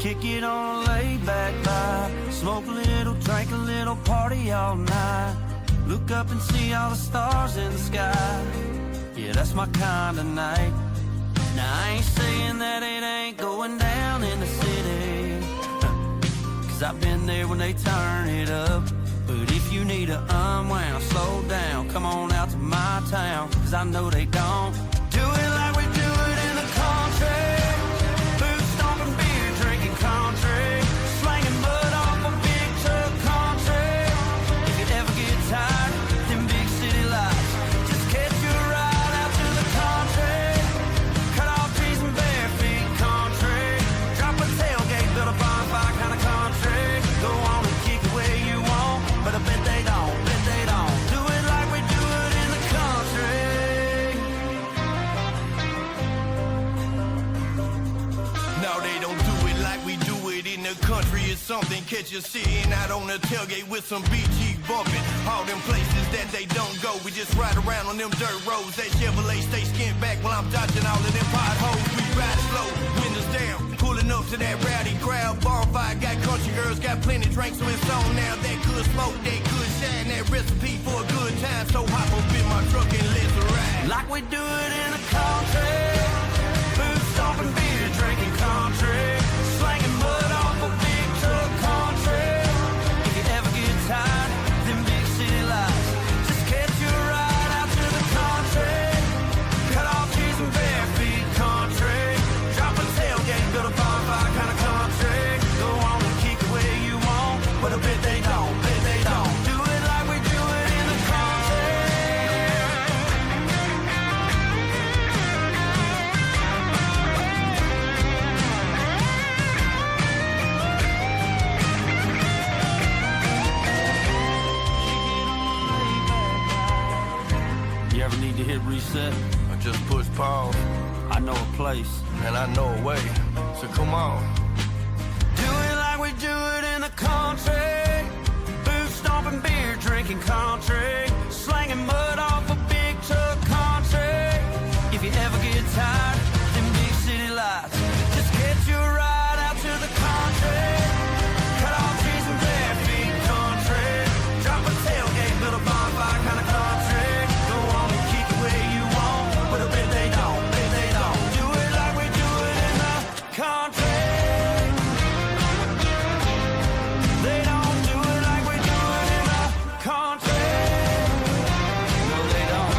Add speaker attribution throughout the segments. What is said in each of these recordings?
Speaker 1: Kick it on a laid-back vibe. Smoke a little, drink a little, party all night. Look up and see all the stars in the sky. Yeah, that's my kind of night. Now I ain't saying that it ain't going down in the city, cause I've been there when they turn it up. But if you need to unwound, slow down, come on out to my town, cause I know they don't do it like we do it in the country. Boot stomping, beer drinking country, slanging mud off a big truck country. If you ever get tired of them big city lights, just catch your ride out to the country. Cut off trees and bare feet country. Drop a tailgate, build a bonfire kind of country. Go on and kick it where you want, but I bet they don't, do it like we do it in the country.
Speaker 2: No, they don't do it like we do it in the country. It's something, catch you sitting out on the tailgate with some BG bumping. All them places that they don't go, we just ride around on them dirt roads. That Chevrolet stay skint back while I'm dodging all of them potholes. We ride slow, windows down, pulling up to that rowdy crowd. Bonfire, got country girls, got plenty drinks, so it's on now. That good smoke, that good shine, that recipe for a good time. So hop up in my truck and let's ride
Speaker 1: like we do it in the country. Boot stomping, beer drinking country, slanging mud off a big truck country. If you ever get tired of them big city lights, just catch your ride out to the country. Cut off trees and bare feet country. Drop a tailgate, build a bonfire kind of country. Go on and kick it where you want, but I bet they don't, do it like we do it in the country. You ever need to hit reset?
Speaker 2: I just push pause,
Speaker 1: I know a place.
Speaker 2: and I know a way. So come on.
Speaker 1: Do it like we do it in the country. Boot stomping, beer drinking country, slanging mud off a big truck country. If you ever get tired of them big city lights, just catch your ride out to the country. Cut off trees and bare feet country. Drop a tailgate, build a bonfire kind of country. Go on and kick it where you want, but I bet they don't, do it like we do it in the country. They don't do it like we do it in the country. No, they don't.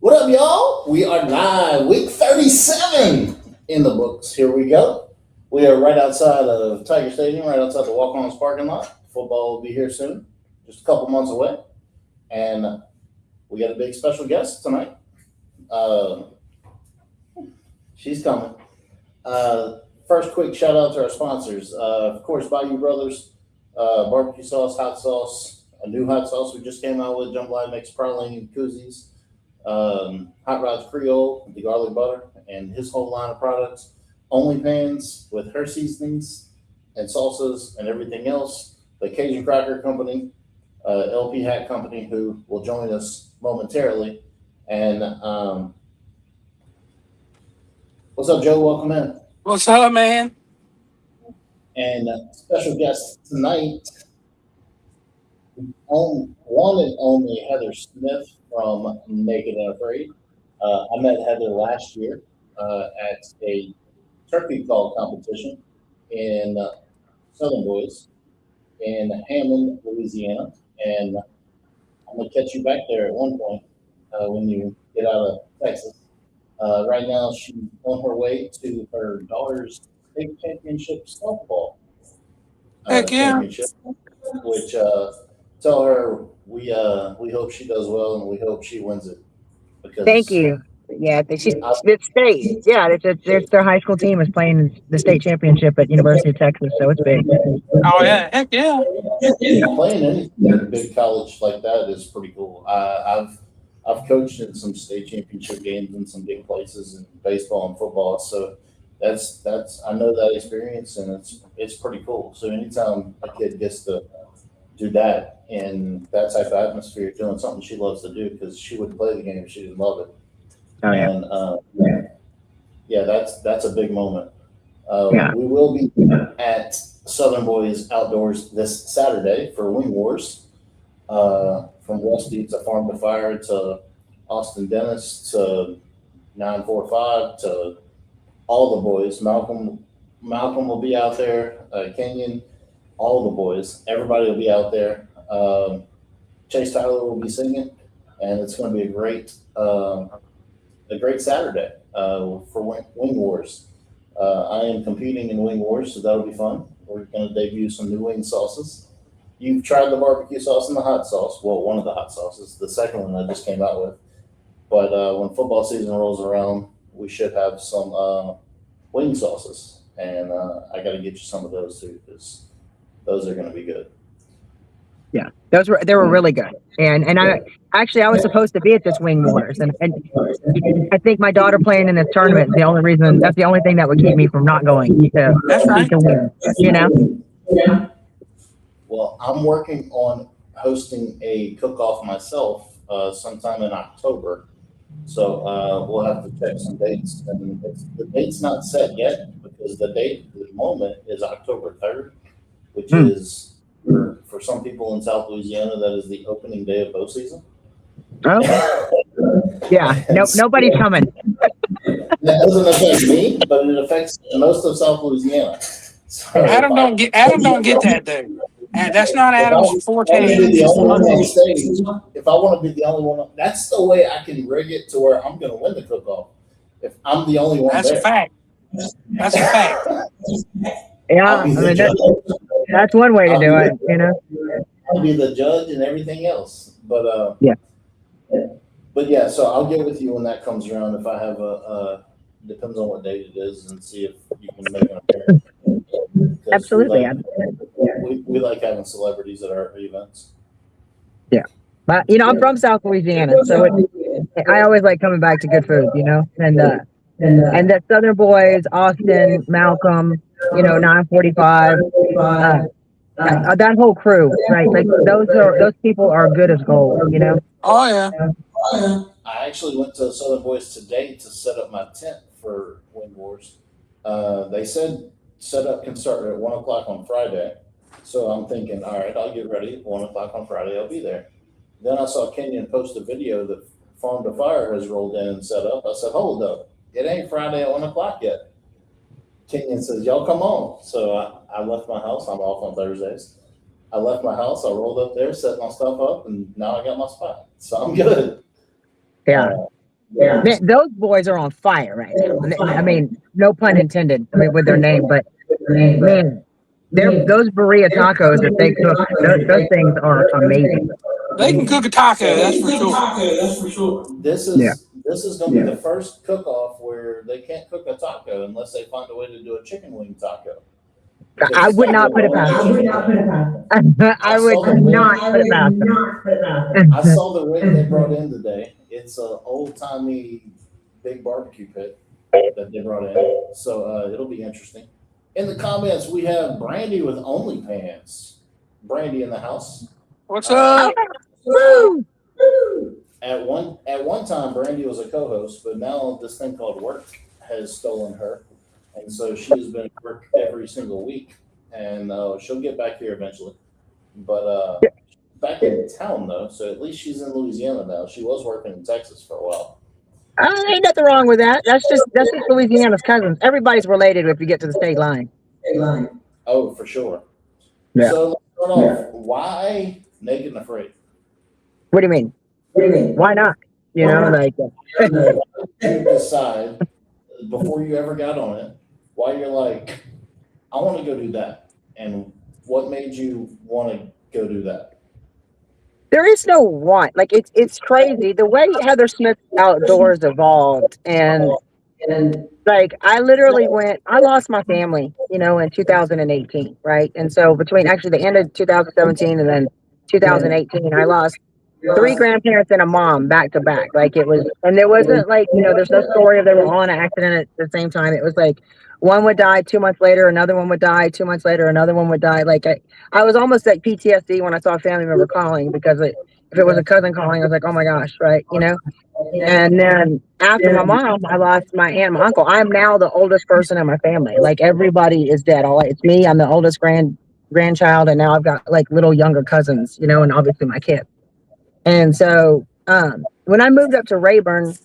Speaker 3: What up, y'all? We are live, week 37 in the books. Here we go. We are right outside of Tiger Stadium, right outside the Walk-Ons parking lot. Football will be here soon, just a couple months away. And we got a big special guest tonight. She's coming. First, quick shout out to our sponsors. Of course, Bayou Brothers, barbecue sauce, hot sauce, a new hot sauce we just came out with, Jambalaya Mix, Praline, and Koozies. Hot Rods Creole, the garlic butter, and his whole line of products. Only Pans with her seasonings and salsas and everything else. The Cajun Cracker Company, LP Hat Company, who will join us momentarily. And what's up, Joe? Welcome in.
Speaker 4: What's up, man?
Speaker 3: And special guest tonight, one and only Heather Smith from Naked and Afraid. I met Heather last year at a turkey call competition in Southern Boys in Hammond, Louisiana. And I'm going to catch you back there at one point when you get out of Texas. Right now, she's on her way to her daughter's state championship softball
Speaker 4: Heck yeah.
Speaker 3: championship, which tell her we hope she does well and we hope she wins it. Because
Speaker 5: Thank you. Yeah, she's it's state. Yeah, it's their high school team is playing the state championship at University of Texas, so it's big.
Speaker 4: Oh yeah, heck yeah.
Speaker 3: Playing anything at a big college like that is pretty cool. I've coached in some state championship games in some big places in baseball and football, so that's I know that experience and it's pretty cool. So anytime a kid gets to do that, in that type of atmosphere, doing something she loves to do, because she wouldn't play the game if she didn't love it.
Speaker 5: Oh yeah.
Speaker 3: And yeah, that's a big moment.
Speaker 5: Yeah.
Speaker 3: We will be at Southern Boys Outdoors this Saturday for Wing Wars. From Rusty to Farm to Fire to Austin Dennis to 945 to all the boys. Malcolm will be out there. Kenyon, all the boys. Everybody will be out there. Chase Tyler will be singing, and it's going to be a great Saturday for Wing Wars. I am competing in Wing Wars, so that'll be fun. We're going to debut some new wing sauces. You've tried the barbecue sauce and the hot sauce. Well, one of the hot sauces. The second one I just came out with. But when football season rolls around, we should have some wing sauces. And I got to get you some of those too, because those are going to be good.
Speaker 5: Yeah, they were really good. And I was supposed to be at this Wing Wars, and I think my daughter playing in this tournament is the only reason. That's the only thing that would keep me from not going to
Speaker 4: That's right.
Speaker 5: win. You know.
Speaker 3: Well, I'm working on hosting a cook-off myself sometime in October. So we'll have to check some dates. And the date's not set yet, because the date at the moment is October 3rd, which is, for some people in South Louisiana, that is the opening day of bow season.
Speaker 5: Oh. Yeah, nobody's coming.
Speaker 3: That doesn't affect me, but it affects most of South Louisiana. So
Speaker 4: Adam don't get that though. And that's not Adam's forte.
Speaker 3: If I want to be the only one, that's the way I can rig it to where I'm going to win the cook-off. If I'm the only one,
Speaker 4: That's
Speaker 3: there.
Speaker 4: a fact. That's a fact.
Speaker 5: Yeah, I mean that's one way to do it. You know.
Speaker 3: I'll be the judge and everything else. But
Speaker 5: Yeah.
Speaker 3: But yeah, so I'll get with you when that comes around. If I have depends on what date it is, and see if you can make an appearance.
Speaker 5: Absolutely.
Speaker 3: We like having celebrities at our events.
Speaker 5: Yeah, but I'm from South Louisiana, so I always like coming back to good food. And the Southern Boys, Austin, Malcolm, 945, that whole crew, right? Like those people are good as gold.
Speaker 4: Oh yeah.
Speaker 3: I actually went to Southern Boys today to set up my tent for Wing Wars. They said setup can start at 1 o'clock on Friday. So I'm thinking, all right, I'll get ready. 1 o'clock on Friday, I'll be there. Then I saw Kenyon post a video that Farm to Fire has rolled in and set up. I said, hold up, it ain't Friday at 1 o'clock yet. Kenyon says, y'all come on. So I left my house. I'm off on Thursdays. I left my house. I rolled up there, set my stuff up, and now I got my spot. So I'm good.
Speaker 5: Yeah. Man, those boys are on fire right now. I mean, no pun intended. With their name, but man, those burrito tacos that they cook, those things are amazing.
Speaker 4: They can cook a taco, that's for sure.
Speaker 3: This is going to be the first cook-off where they can't cook a taco unless they find a way to do a chicken wing taco.
Speaker 5: I would not put it past them. I would not put it past them.
Speaker 3: I saw the rig they brought in today. It's an old-timey big barbecue pit that they brought in. So it'll be interesting. In the comments, we have Brandy with OnlyPants. Brandy in the house.
Speaker 4: What's up?
Speaker 5: Woo!
Speaker 3: At one time, Brandy was a co-host, but now this thing called work has stolen her. And so she has been at work every single week, and she'll get back here eventually. But back in town though, so at least she's in Louisiana now. She was working in Texas for a while.
Speaker 5: Ain't nothing wrong with that. That's just Louisiana's cousins. Everybody's related if you get to the state line.
Speaker 3: Oh, for sure.
Speaker 5: Yeah.
Speaker 3: So let's start off. Why Naked and Afraid?
Speaker 5: What do you mean? Why not? Like
Speaker 3: You decide before you ever got on it, why you're like, I want to go do that, and what made you want to go do that?
Speaker 5: there is no want. Like it's crazy the way Heather Smith Outdoors evolved, and like I lost my family, in 2018, right? And so between actually the end of 2017 and then 2018, I lost three grandparents and a mom back to back. Like it was, and there wasn't like, there's no story of they were all in an accident at the same time. It was like one would die 2 months later, another one would die 2 months later, another one would die. Like I was almost like PTSD when I saw a family member calling because if it was a cousin calling, I was like, oh my gosh, right, And then after my mom, I lost my aunt and my uncle. I'm now the oldest person in my family. Like everybody is dead. It's me. I'm the oldest grandchild, and now I've got like little younger cousins, and obviously my kid. And so when I moved up to Rayburn,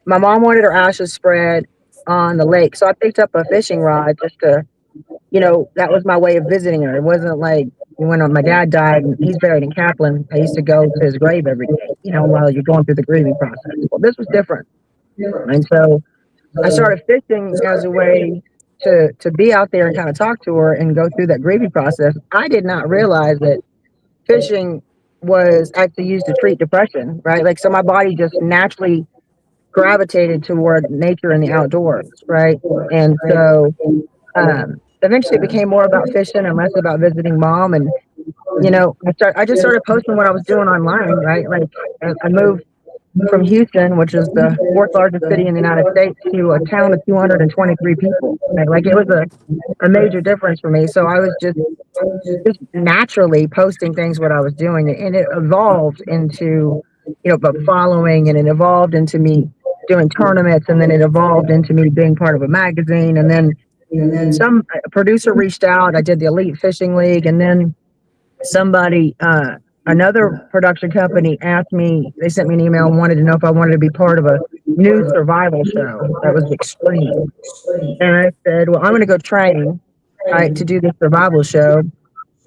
Speaker 5: my mom wanted her ashes spread on the lake. So I picked up a fishing rod just to, that was my way of visiting her. It wasn't like when my dad died and he's buried in Kaplan, I used to go to his grave every day, while you're going through the grieving process. Well, this was different. And so I started fishing as a way to be out there and kind of talk to her and go through that grieving process. I did not realize that fishing was actually used to treat depression, right? Like, so my body just naturally gravitated toward nature and the outdoors, right? And so eventually it became more about fishing and less about visiting mom. And I just started posting what I was doing online, right? Like I moved from Houston, which is the fourth largest city in the United States, to a town of 223 people. Like it was a major difference for me. So I was just naturally posting things what I was doing, and it evolved into but following, and it evolved into me doing tournaments, and then it evolved into me being part of a magazine, and then some producer reached out. I did the Elite Fishing League, and then somebody another production company asked me, they sent me an email and wanted to know if I wanted to be part of a new survival show that was extreme. And I said, well, I'm going to go train to do this survival show.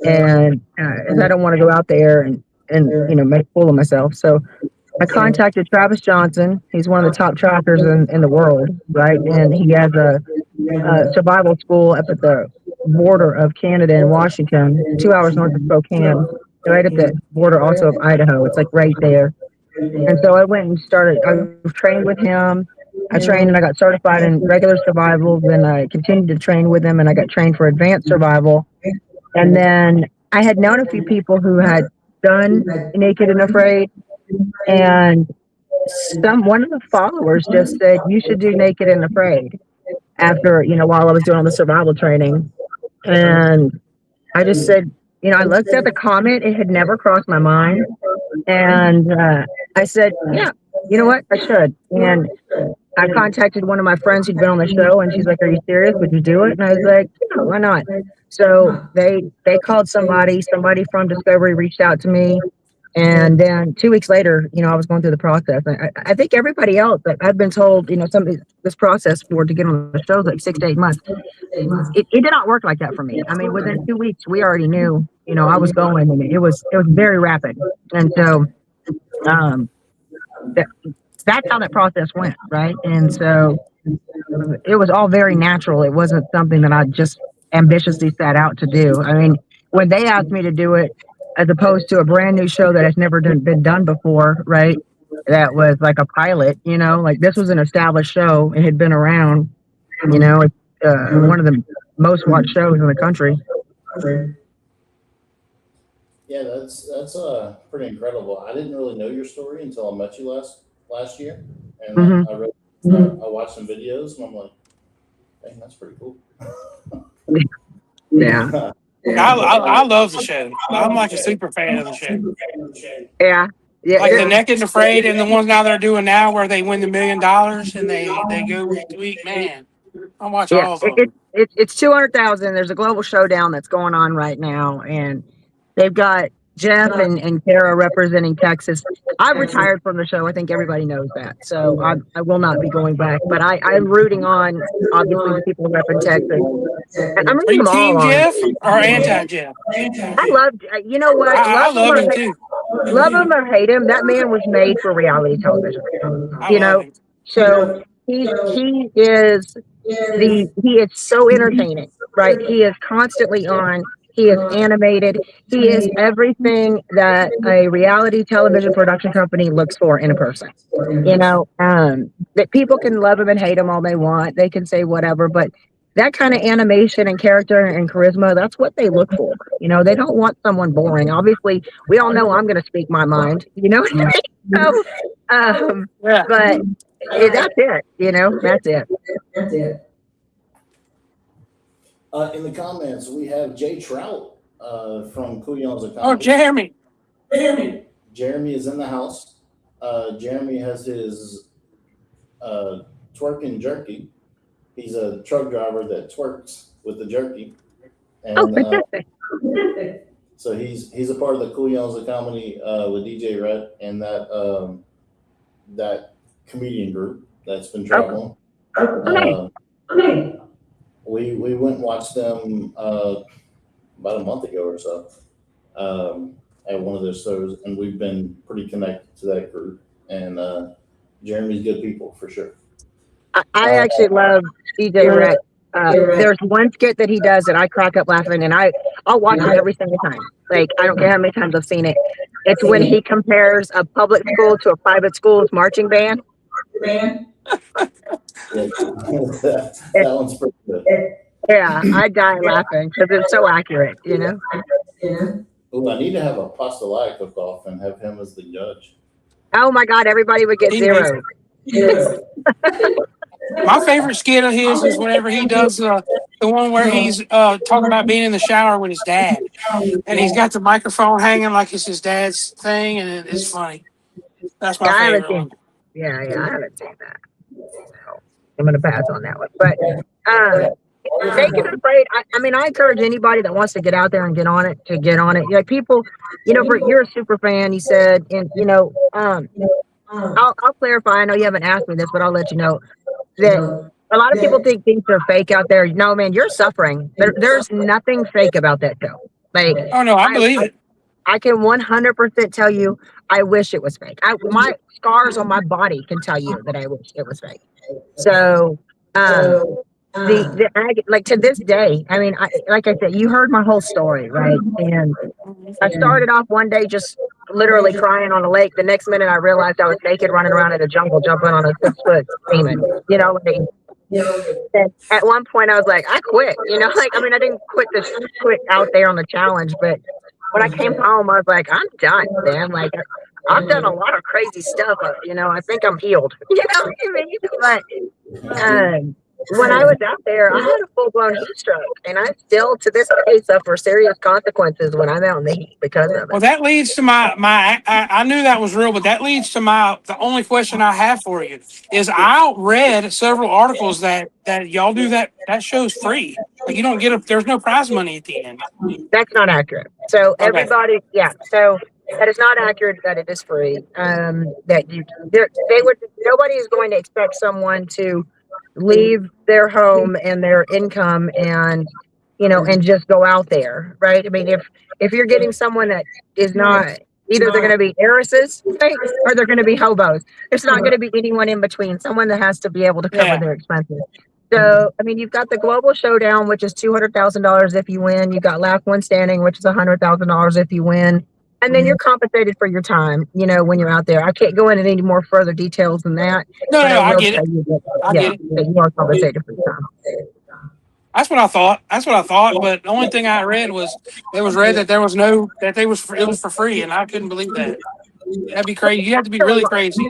Speaker 5: And I don't want to go out there and make a fool of myself. So I contacted Travis Johnson. He's one of the top trackers in the world, right? And he has a survival school up at the border of Canada and Washington, 2 hours north of Spokane, right at the border also of Idaho. It's like right there. And so I went and I trained with him. I trained and I got certified in regular survival. Then I continued to train with him, and I got trained for advanced survival. And then I had known a few people who had done Naked and Afraid, and one of the followers just said, you should do Naked and Afraid after, while I was doing all the survival training. And I just said, I looked at the comment, it had never crossed my mind. And I said, yeah, you know what, I should. And I contacted one of my friends who'd been on the show, and she's like, are you serious? Would you do it? And I was like, yeah, why not? So they called somebody from Discovery reached out to me. And then 2 weeks later, I was going through the process. I think everybody else, I've been told, this process to get on the show is like 6 to 8 months. It did not work like that for me. I mean, within 2 weeks, we already knew, I was going, and it was very rapid. And so that's how that process went, right? And so it was all very natural. It wasn't something that I just ambitiously set out to do. I mean, when they asked me to do it, as opposed to a brand new show that has never been done before, right? That was like a pilot, like this was an established show. It had been around, it's one of the most watched shows in the country.
Speaker 3: Yeah, that's pretty incredible. I didn't really know your story until I met you last year, and I watched some videos, and I'm like, dang, that's pretty cool.
Speaker 5: Yeah.
Speaker 4: I love the show. I'm like a super fan of the show.
Speaker 5: Yeah.
Speaker 4: Like the Naked and Afraid, and the ones now they're doing now where they win the $1 million and they go week to week. Man, I watch all of them.
Speaker 5: It's 200,000. There's a global showdown that's going on right now, and they've got Jeff and Kara representing Texas. I've retired from the show. I think everybody knows that. So I will not be going back. But I'm rooting on, obviously, the people repping Texas. And I'm rooting them all on.
Speaker 4: Jeff or anti-Jeff?
Speaker 5: I love, you know what?
Speaker 4: I love him too.
Speaker 5: Love him or hate him, that man was made for reality television. So he is so entertaining, right? He is constantly on. He is animated. He is everything that a reality television production company looks for in a person. That people can love him and hate him all they want. They can say whatever, but that kind of animation and character and charisma, that's what they look for. You know, they don't want someone boring. Obviously, we all know I'm going to speak my mind, you know what I mean? So,
Speaker 4: Yeah.
Speaker 5: but that's it, you know, that's it.
Speaker 3: In the comments, we have Jay Trout from Couillon's
Speaker 4: Oh,
Speaker 3: Economy.
Speaker 4: Jeremy.
Speaker 3: Jeremy is in the house. Jeremy has his twerking jerky. He's a truck driver that twerks with the jerky. And
Speaker 5: Oh, fantastic.
Speaker 3: so he's a part of the Couillon's Comedy with DJ Red and that comedian group that's been traveling. We went and watched them about a month ago or so at one of their shows, and we've been pretty connected to that group. And Jeremy's good people for sure.
Speaker 5: I actually love DJ Rex. There's one skit that he does that I crack up laughing, and I'll watch it every single time. Like, I don't care how many times I've seen it. It's when he compares a public school to a private school's marching band.
Speaker 3: That one's pretty good.
Speaker 5: Yeah, I die laughing because it's so accurate, you know?
Speaker 3: Ooh, I need to have a pastelaia cook-off and have him as the judge.
Speaker 5: Oh my God, everybody would get zero.
Speaker 4: My favorite skit of his is whenever he does the one where he's talking about being in the shower with his dad, and he's got the microphone hanging like it's his dad's thing, and it's funny. That's my favorite one.
Speaker 5: Yeah, I haven't seen that. So I'm gonna pass on that one. But Naked and Afraid, I mean, I encourage anybody that wants to get out there and get on it to get on it. Like, people, you know, you're a super fan, you said, and you know, I'll clarify. I know you haven't asked me this, but I'll let you know that a lot of people think things are fake out there. No, man, you're suffering. There's nothing fake about that show. Like,
Speaker 4: oh no, I believe it.
Speaker 5: I can 100% tell you, I wish it was fake. My scars on my body can tell you that I wish it was fake. So, like, to this day, I mean, like I said, you heard my whole story, right? And I started off one day just literally crying on a lake. The next minute, I realized I was naked, running around in the jungle, jumping on a 6-foot demon. You know, and at one point, I was like, I quit. You know, like, I mean, I didn't quit out there on the challenge, but when I came home, I was like, I'm done, man. Like, I've done a lot of crazy stuff. You know, I think I'm healed. You know what I mean? But when I was out there, I had a full-blown heat stroke, and I still, to this day, suffer serious consequences when I'm out in the heat because of it.
Speaker 4: Well, that leads to I knew that was real, but that leads to the only question I have for you is I read several articles that y'all do that show's free. Like, you don't get there's no prize money at the end.
Speaker 5: That's not accurate. So everybody, yeah. So that is not accurate that it is free. Nobody is going to expect someone to leave their home and their income and, you know, and just go out there, right? I mean, if you're getting someone that is not, either they're going to be heiresses, right, or they're going to be hobos. There's not going to be anyone in between, someone that has to be able to cover their expenses. So, I mean, you've got the Global Showdown, which is $200,000 if you win. You've got Last One Standing, which is $100,000 if you win. And then you're compensated for your time, you know, when you're out there. I can't go into any more further details than that.
Speaker 4: No, I get it. I get it.
Speaker 5: You are compensated for your time.
Speaker 4: That's what I thought. But the only thing I read was it was for free, and I couldn't believe that. That'd be crazy. You have to be really crazy.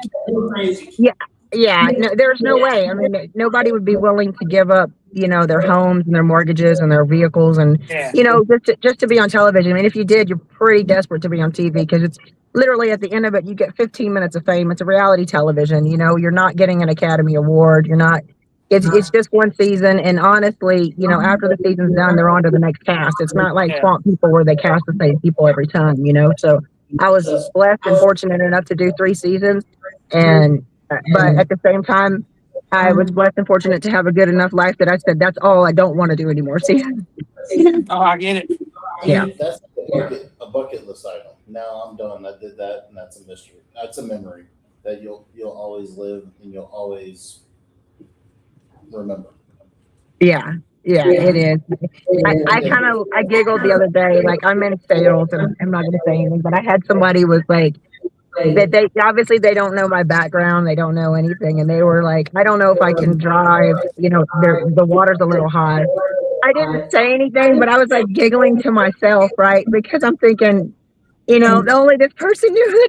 Speaker 5: Yeah. No, there's no way. I mean, nobody would be willing to give up, you know, their homes and their mortgages and their vehicles and, you know, just to be on television. I mean, if you did, you're pretty desperate to be on TV because it's literally at the end of it, you get 15 minutes of fame. It's a reality television. You know, you're not getting an Academy Award. You're not. It's just one season. And honestly, you know, after the season's done, they're on to the next cast. It's not like Swamp People where they cast the same people every time, you know. So I was blessed and fortunate enough to do 3 seasons. But at the same time, I was blessed and fortunate to have a good enough life that I said, that's all I don't want to do anymore. See?
Speaker 4: Oh, I get it.
Speaker 5: Yeah.
Speaker 3: That's a bucket list item. Now I'm done. I did that, and that's a mystery. That's a memory that you'll always live and you'll always remember.
Speaker 5: Yeah, it is. I giggled the other day, like, I'm in sales, and I'm not going to say anything, but I had somebody was like, that they obviously they don't know my background, they don't know anything, and they were like, I don't know if I can drive, the water's a little high. I didn't say anything, but I was like giggling to myself, right? Because I'm thinking, only this person knew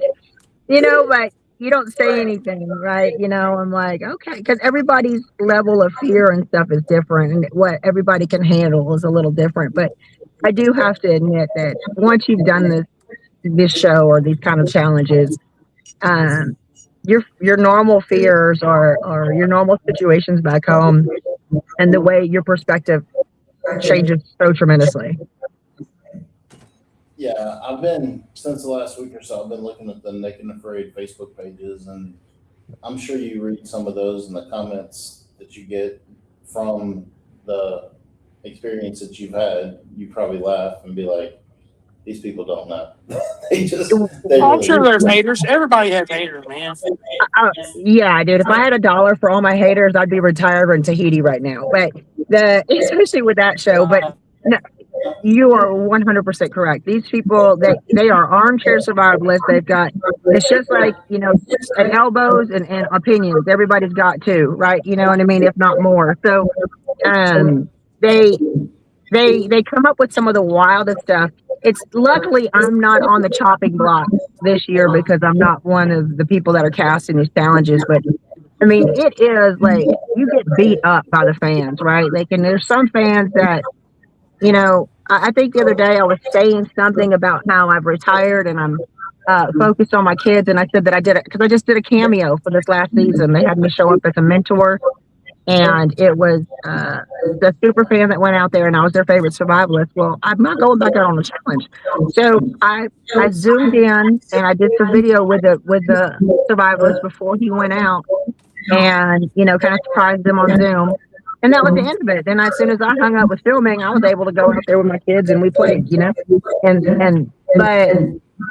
Speaker 5: it, but you don't say anything, right? I'm like, okay, because everybody's level of fear and stuff is different, and what everybody can handle is a little different. But I do have to admit that once you've done this show or these kind of challenges, your normal fears or your normal situations back home, and the way your perspective changes so tremendously.
Speaker 3: Yeah, I've been, since the last week or so, I've been looking at the Naked and Afraid Facebook pages, and I'm sure you read some of those and the comments that you get from the experience that you've had. You probably laugh and be like, these people don't know.
Speaker 4: I'm sure there's haters. Everybody has haters, man.
Speaker 5: Yeah, dude. If I had $1 for all my haters, I'd be retired or in Tahiti right now. But especially with that show. But no, you are 100% correct. These people, they are armchair survivalists. They've got, it's just like, at elbows and opinions. Everybody's got two, right? You know what I mean? If not more. So they come up with some of the wildest stuff. It's luckily I'm not on the chopping block this year because I'm not one of the people that are casting these challenges. But I mean, it is like you get beat up by the fans, right? Like, and there's some fans that, I think the other day I was saying something about how I've retired and I'm focused on my kids. And I said that I did it because I just did a cameo for this last season. They had me show up as a mentor. And it was the super fan that went out there, and I was their favorite survivalist. Well, I'm not going back out on the challenge. So I zoomed in and I did the video with the survivalist before he went out, and kind of surprised them on Zoom. And that was the end of it. Then as soon as I hung up with filming, I was able to go out there with my kids and we played, but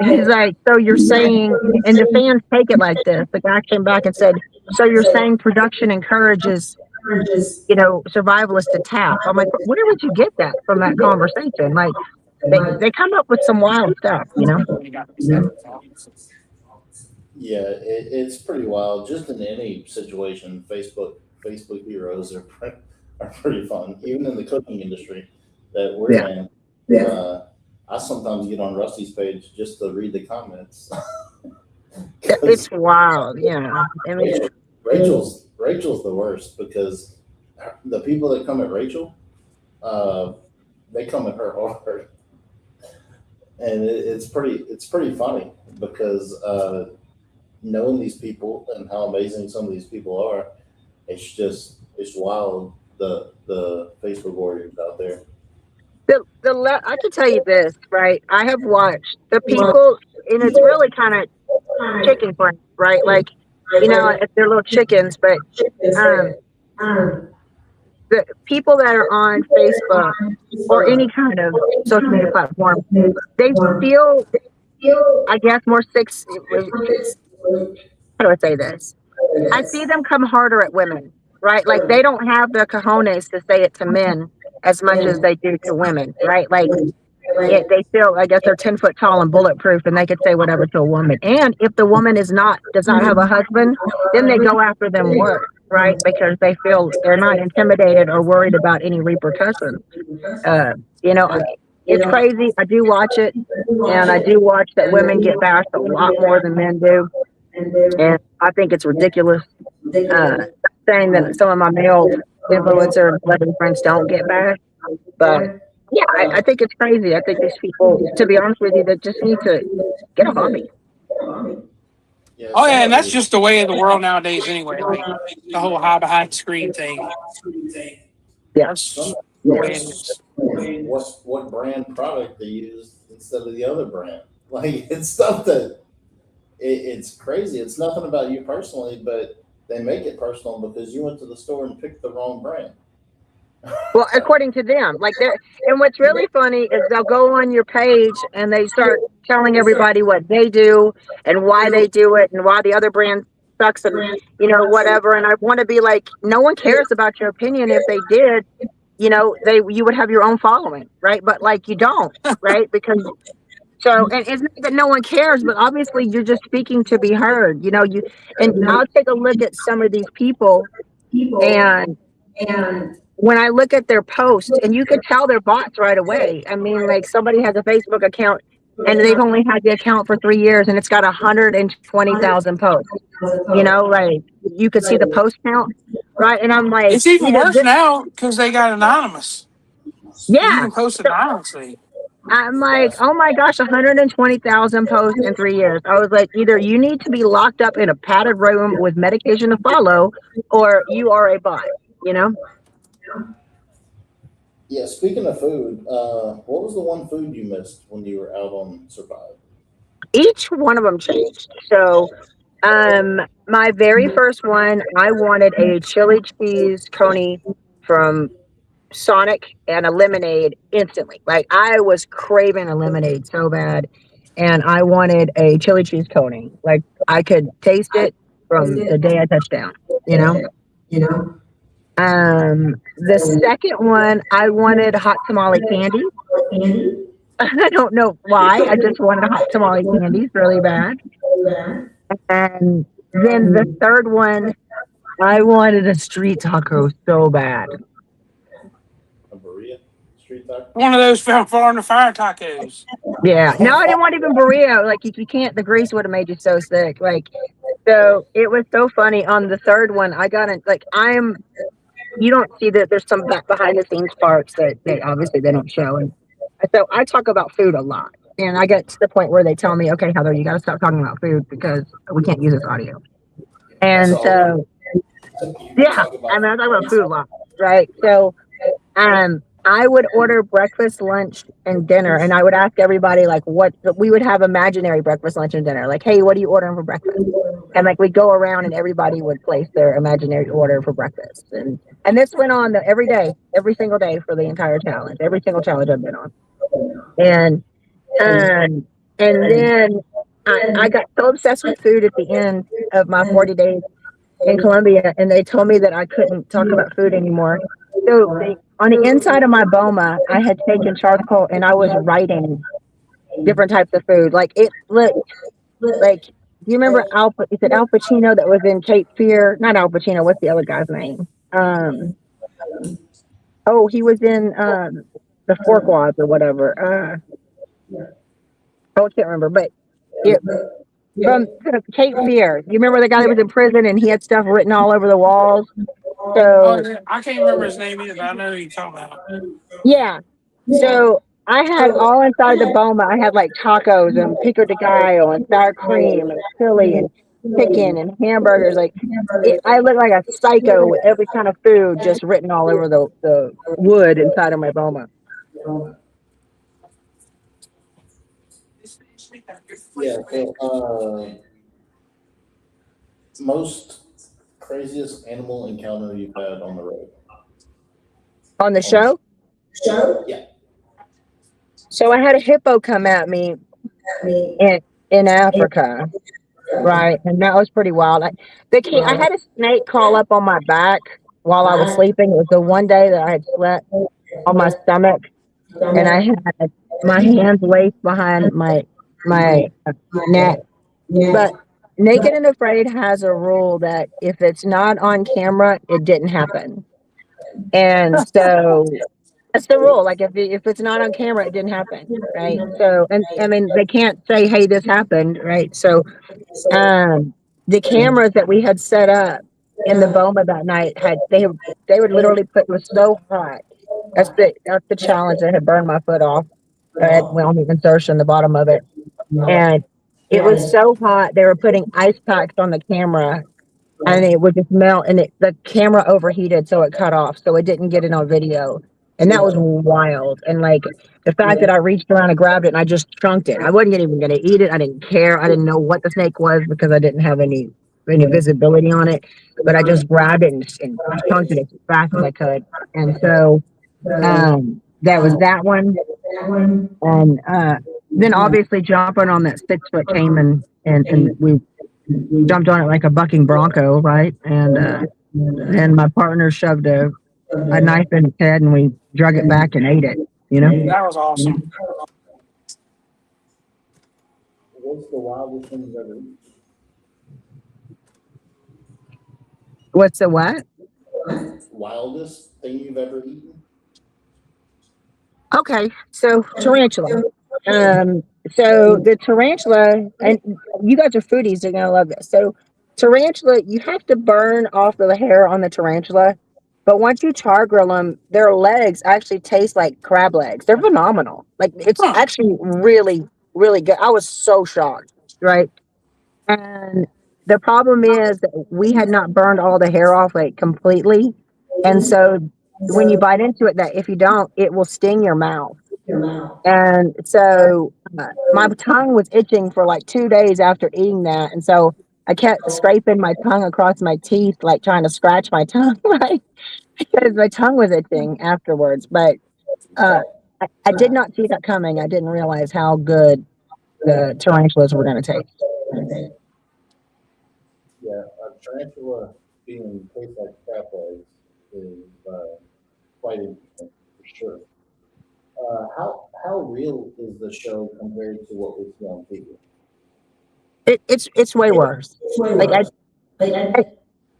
Speaker 5: he's like, so you're saying, and the fans take it like this. The guy came back and said, so you're saying production encourages, survivalists to tap. I'm like, where would you get that from that conversation? Like, they come up with some wild stuff,
Speaker 3: Yeah, it's pretty wild. Just in any situation, Facebook heroes are pretty fun. Even in the cooking industry that we're in. Yeah. I sometimes get on Rusty's page just to read the comments.
Speaker 5: It's wild, yeah. I mean,
Speaker 3: Rachel's the worst because the people that come at Rachel, they come at her hard, and it's pretty funny because knowing these people and how amazing some of these people are, it's wild the Facebook warriors out there.
Speaker 5: I can tell you this, right? I have watched the people, and it's really kind of chicken friends, right? Like, they're little chickens, but the people that are on Facebook or any kind of social media platform, they feel, I guess, more how do I say this? I see them come harder at women, right? Like, they don't have the cojones to say it to men as much as they do to women, right? Like, they feel, I guess, they're 10 foot tall and bulletproof, and they could say whatever to a woman. And if the woman does not have a husband, then they go after them worse, right? Because they feel they're not intimidated or worried about any repercussions. It's crazy. I do watch it, and I do watch that women get bashed a lot more than men do, and I think it's ridiculous. I'm saying that some of my male influencer and celebrity friends don't get bashed, but yeah, I think it's crazy. I think these people, to be honest with you, that just need to get a hobby.
Speaker 3: Yeah,
Speaker 4: Oh yeah, and that's just the way of the world nowadays anyway. Like the whole high behind screen thing.
Speaker 5: Yeah.
Speaker 4: That's the way it is.
Speaker 3: What brand product they use instead of the other brand. Like, it's stuff that it's crazy. It's nothing about you personally, but they make it personal because you went to the store and picked the wrong brand.
Speaker 5: Well, according to them, and what's really funny is they'll go on your page and they start telling everybody what they do and why they do it and why the other brand sucks and whatever. And I want to be like, no one cares about your opinion. If they did, you would have your own following, right? But like, you don't, right? Because So, and it's not that no one cares, but obviously you're just speaking to be heard. You know, and I'll take a look at some of these people, and when I look at their posts, and you can tell they're bots right away. I mean, like somebody has a Facebook account and they've only had the account for 3 years and it's got 120,000 posts. You know, like you could see the post count, right? And I'm like,
Speaker 4: It's even
Speaker 5: either
Speaker 4: worse
Speaker 5: this-
Speaker 4: now because they got anonymous. You
Speaker 5: yeah.
Speaker 4: can post anonymously.
Speaker 5: I'm like, oh my gosh, 120,000 posts in 3 years. I was like, either you need to be locked up in a padded room with medication to follow, or you are a bot, you know?
Speaker 3: Yeah, speaking of food, what was the one food you missed when you were out on Survive?
Speaker 5: Each one of them changed. So, my very first one, I wanted a chili cheese coney from Sonic and a lemonade instantly. Like I was craving a lemonade so bad, and I wanted a chili cheese coney. Like I could taste it from the day I touched down. You know. The second one, I wanted hot tamale candy. I don't know why. I just wanted hot tamale candies really bad. And then the third one, I wanted a street taco so bad.
Speaker 3: A burrito? Street taco?
Speaker 4: One of those far in the fire tacos.
Speaker 5: Yeah. No, I didn't want even burrito. Like you can't. The grease would have made you so sick. Like, so it was so funny. On the third one, I got it. Like you don't see that there's some behind the scenes parts that they obviously they don't show. And so I talk about food a lot. And I get to the point where they tell me, okay, Heather, you got to stop talking about food because we can't use this audio. And so, yeah, I mean, I talk about food a lot, right? So, I would order breakfast, lunch, and dinner, and I would ask everybody like, what we would have imaginary breakfast, lunch, and dinner. Like, hey, what are you ordering for breakfast? And like we'd go around, and everybody would place their imaginary order for breakfast, and this went on every day, every single day for the entire challenge, every single challenge I've been on, and then I got so obsessed with food at the end of my 40 days in Colombia, and they told me that I couldn't talk about food anymore. So on the inside of my boma, I had taken charcoal and I was writing different types of food. Like it looked like, do you remember is it Al Pacino that was in Cape Fear? Not Al Pacino, what's the other guy's name? He was in the Forkwads or whatever. I can't remember, but from Cape Fear. You remember the guy that was in prison and he had stuff written all over the walls? So
Speaker 4: I can't remember his name either, but I know who you're talking about.
Speaker 5: yeah. So I had all inside the boma. I had like tacos and pico de gallo and sour cream and chili and chicken and hamburgers. Like I looked like a psycho with every kind of food just written all over the wood inside of my boma.
Speaker 3: Yeah, so, most craziest animal encounter you've had on the road?
Speaker 5: On the show?
Speaker 3: Yeah.
Speaker 5: So I had a hippo come at me in Africa, right? And that was pretty wild. I had a snake crawl up on my back while I was sleeping. It was the one day that I had slept on my stomach, and I had my hands laced behind my neck. But Naked and Afraid has a rule that if it's not on camera, it didn't happen. And so that's the rule. Like if it's not on camera, it didn't happen, right? So, and I mean, they can't say, "Hey, this happened," right? So, the cameras that we had set up in the boma that night they would literally put it was so hot. That's the challenge that had burned my foot off. I had whelming insertion in the bottom of it, and it was so hot. They were putting ice packs on the camera, and it would just melt. And the camera overheated, so it cut off. So it didn't get it on video, and that was wild. And like the fact that I reached around and grabbed it, and I just chunked it. I wasn't even going to eat it. I didn't care. I didn't know what the snake was because I didn't have any visibility on it. But I just grabbed it and chunked it as fast as I could. And so that was that one. And then obviously jumping on that 6-foot caiman, and we jumped on it like a bucking bronco, right? And then my partner shoved a knife in its head, and we drug it back and ate it. You know,
Speaker 4: That was awesome.
Speaker 3: What's the wildest thing you've ever eaten?
Speaker 5: What's the what?
Speaker 3: Wildest thing you've ever eaten?
Speaker 5: Okay, so tarantula. So the tarantula, and you guys are foodies, you're gonna love this. So tarantula, you have to burn off the hair on the tarantula, but once you char grill them, their legs actually taste like crab legs. They're phenomenal. Like it's
Speaker 4: Huh.
Speaker 5: actually really, really good. I was so shocked, right? And the problem is that we had not burned all the hair off like completely, and so when you bite into it, that if you don't, it will sting your mouth. And so my tongue was itching for like 2 days after eating that. And so I kept scraping my tongue across my teeth, like trying to scratch my tongue, right? Because my tongue was itching afterwards. But uh, I did not see that coming. I didn't realize how good the tarantulas were going to taste.
Speaker 3: Yeah, a tarantula being tastes like crab legs is quite interesting for sure. How real is the show compared to what we see on TV?
Speaker 5: It's way worse. Like I,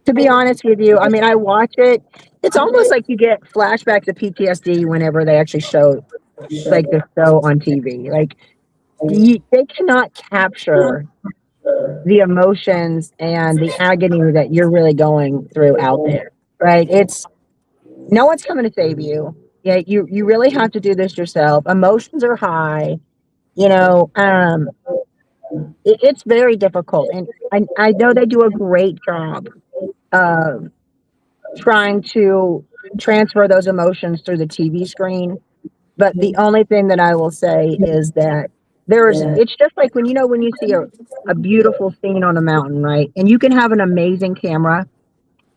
Speaker 5: to be honest with you, I mean, I watch it. It's almost like you get flashbacks of PTSD whenever they actually show like the show on TV. Like they cannot capture the emotions and the agony that you're really going through out there, right? It's no one's coming to save you. Yeah, you really have to do this yourself. Emotions are high, you know. It's very difficult, and I know they do a great job of trying to transfer those emotions through the TV screen. But the only thing that I will say is that it's just like when you see a beautiful scene on a mountain, right? And you can have an amazing camera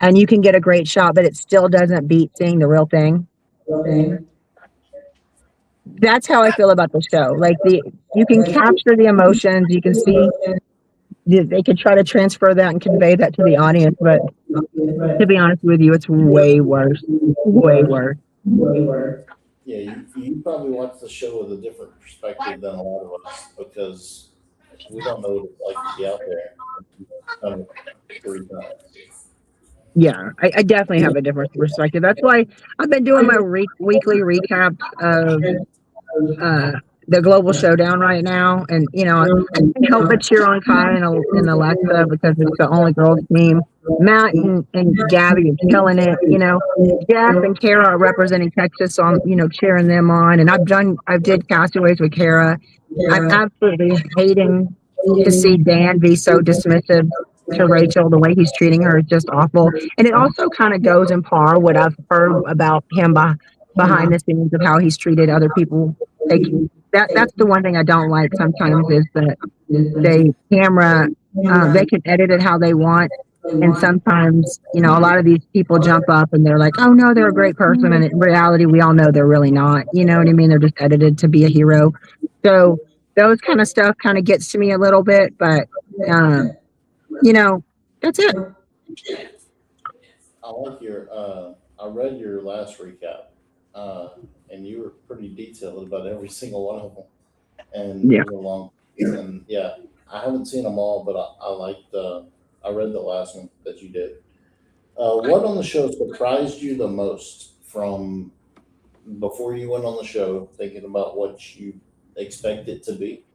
Speaker 5: and you can get a great shot, but it still doesn't beat seeing the real thing. That's how I feel about the show. Like you can capture the emotions, you can see they could try to transfer that and convey that to the audience, but to be honest with you, it's way worse. Way worse.
Speaker 3: Yeah, you probably watch the show with a different perspective than a lot of us because we don't know what it's like to be out there 3 times.
Speaker 5: Yeah, I definitely have a different perspective. That's why I've been doing my weekly recaps of the Global Showdown right now, and I can't help but cheer on Kai and Alexa because it's the only girls team. Matt and Gabby are killing it. Jeff and Kara are representing Texas, so I'm cheering them on. And I did Castaways with Kara. I'm absolutely hating to see Dan be so dismissive to Rachel. The way he's treating her is just awful. And it also kind of goes in par what I've heard about him behind the scenes of how he's treated other people. Like that's the one thing I don't like sometimes is that they can edit it how they want. And sometimes, a lot of these people jump up and they're like, oh no, they're a great person. And in reality, we all know they're really not. You know what I mean? They're just edited to be a hero. So those kind of stuff kind of gets to me a little bit, but that's it.
Speaker 3: I read your last recap, and you were pretty detailed about every single one of them. And
Speaker 5: yeah,
Speaker 3: I haven't seen them all, but I read the last one that you did. What on the show surprised you the most from before you went on the show, thinking about what you expect it to be,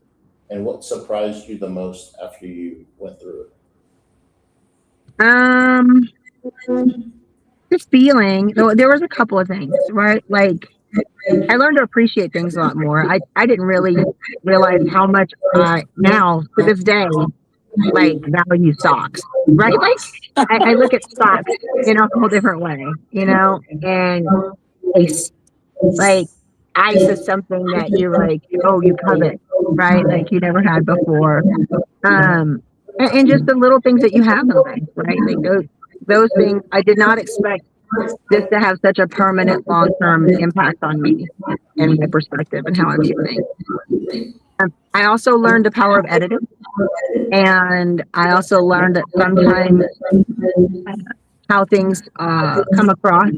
Speaker 3: and what surprised you the most after you went through it?
Speaker 5: The feeling. There was a couple of things, right? Like I learned to appreciate things a lot more. I didn't really realize how much now to this day like value socks, right? Like I look at socks in a whole different way, and ice, like ice is something that you like, you covet, right? Like you never had before. And just the little things that you have in life, right? Like those things, I did not expect this to have such a permanent, long-term impact on me and my perspective and how I view things. I also learned the power of editing, and I also learned that sometimes how things come across,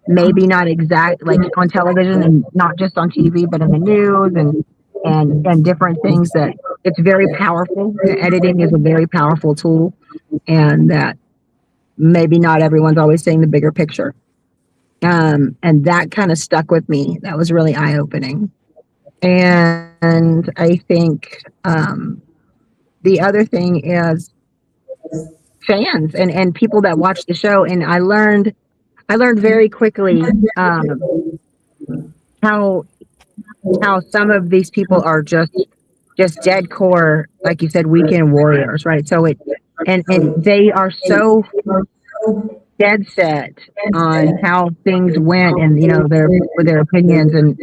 Speaker 5: maybe not exact, like on television and not just on TV, but in the news and different things that it's very powerful. The editing is a very powerful tool, and that maybe not everyone's always seeing the bigger picture. And that kind of stuck with me. That was really eye opening. And I think the other thing is fans and people that watch the show. And I learned very quickly how some of these people are just dead core, like you said, weekend warriors, right? So and they are so dead set on how things went, and their opinions, and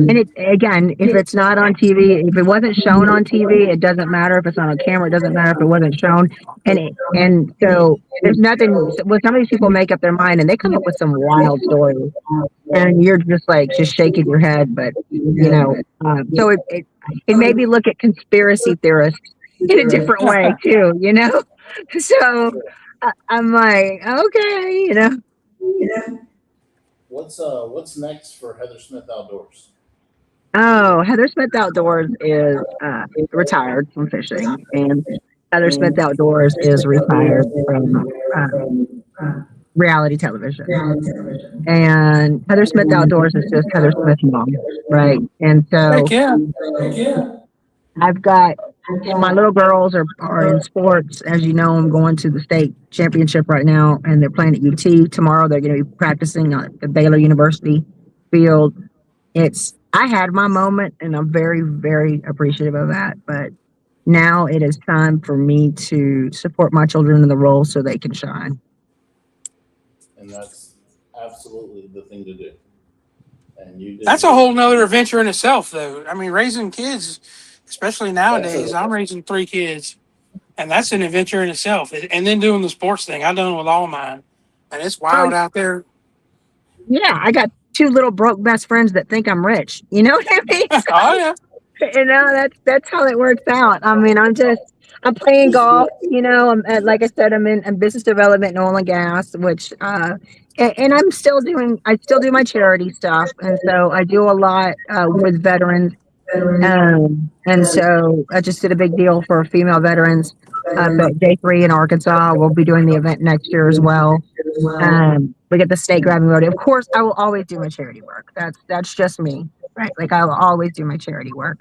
Speaker 5: it, again, if it's not on TV, if it wasn't shown on TV, it doesn't matter. If it's not on camera, it doesn't matter if it wasn't shown. And so there's nothing. When some of these people make up their mind and they come up with some wild stories, and you're just shaking your head. But so it made me look at conspiracy theorists in a different way too. So I'm like, okay,
Speaker 3: What's next for Heather Smith Outdoors?
Speaker 5: Oh, Heather Smith Outdoors is retired from fishing, and Heather Smith Outdoors is retired from reality television. And Heather Smith Outdoors is just Heather Smith mom, right? And so
Speaker 4: Heck yeah.
Speaker 5: I've got my little girls are in sports. As you know, I'm going to the state championship right now, and they're playing at UT. Tomorrow they're going to be practicing at the Baylor University field. I had my moment, and I'm very, very appreciative of that. But now it is time for me to support my children in the role so they can shine.
Speaker 3: And that's absolutely the thing to do. And you did.
Speaker 4: That's a whole nother adventure in itself, though. I mean, raising kids, especially nowadays, I'm raising 3 kids, and that's an adventure in itself. And then doing the sports thing, I've done it with all mine, and it's wild out there.
Speaker 5: Yeah, I got 2 little broke best friends that think I'm rich. You know what I mean?
Speaker 4: Oh yeah.
Speaker 5: That's how it works out. I mean, I'm playing golf. I'm like I said, I'm in business development and oil and gas, which and I still do my charity stuff, and so I do a lot with veterans. And so I just did a big deal for female veterans at Day 3 in Arkansas. We'll be doing the event next year as well. We get the snake grabbing rodeo. Of course, I will always do my charity work. That's just me, right? Like, I will always do my charity work.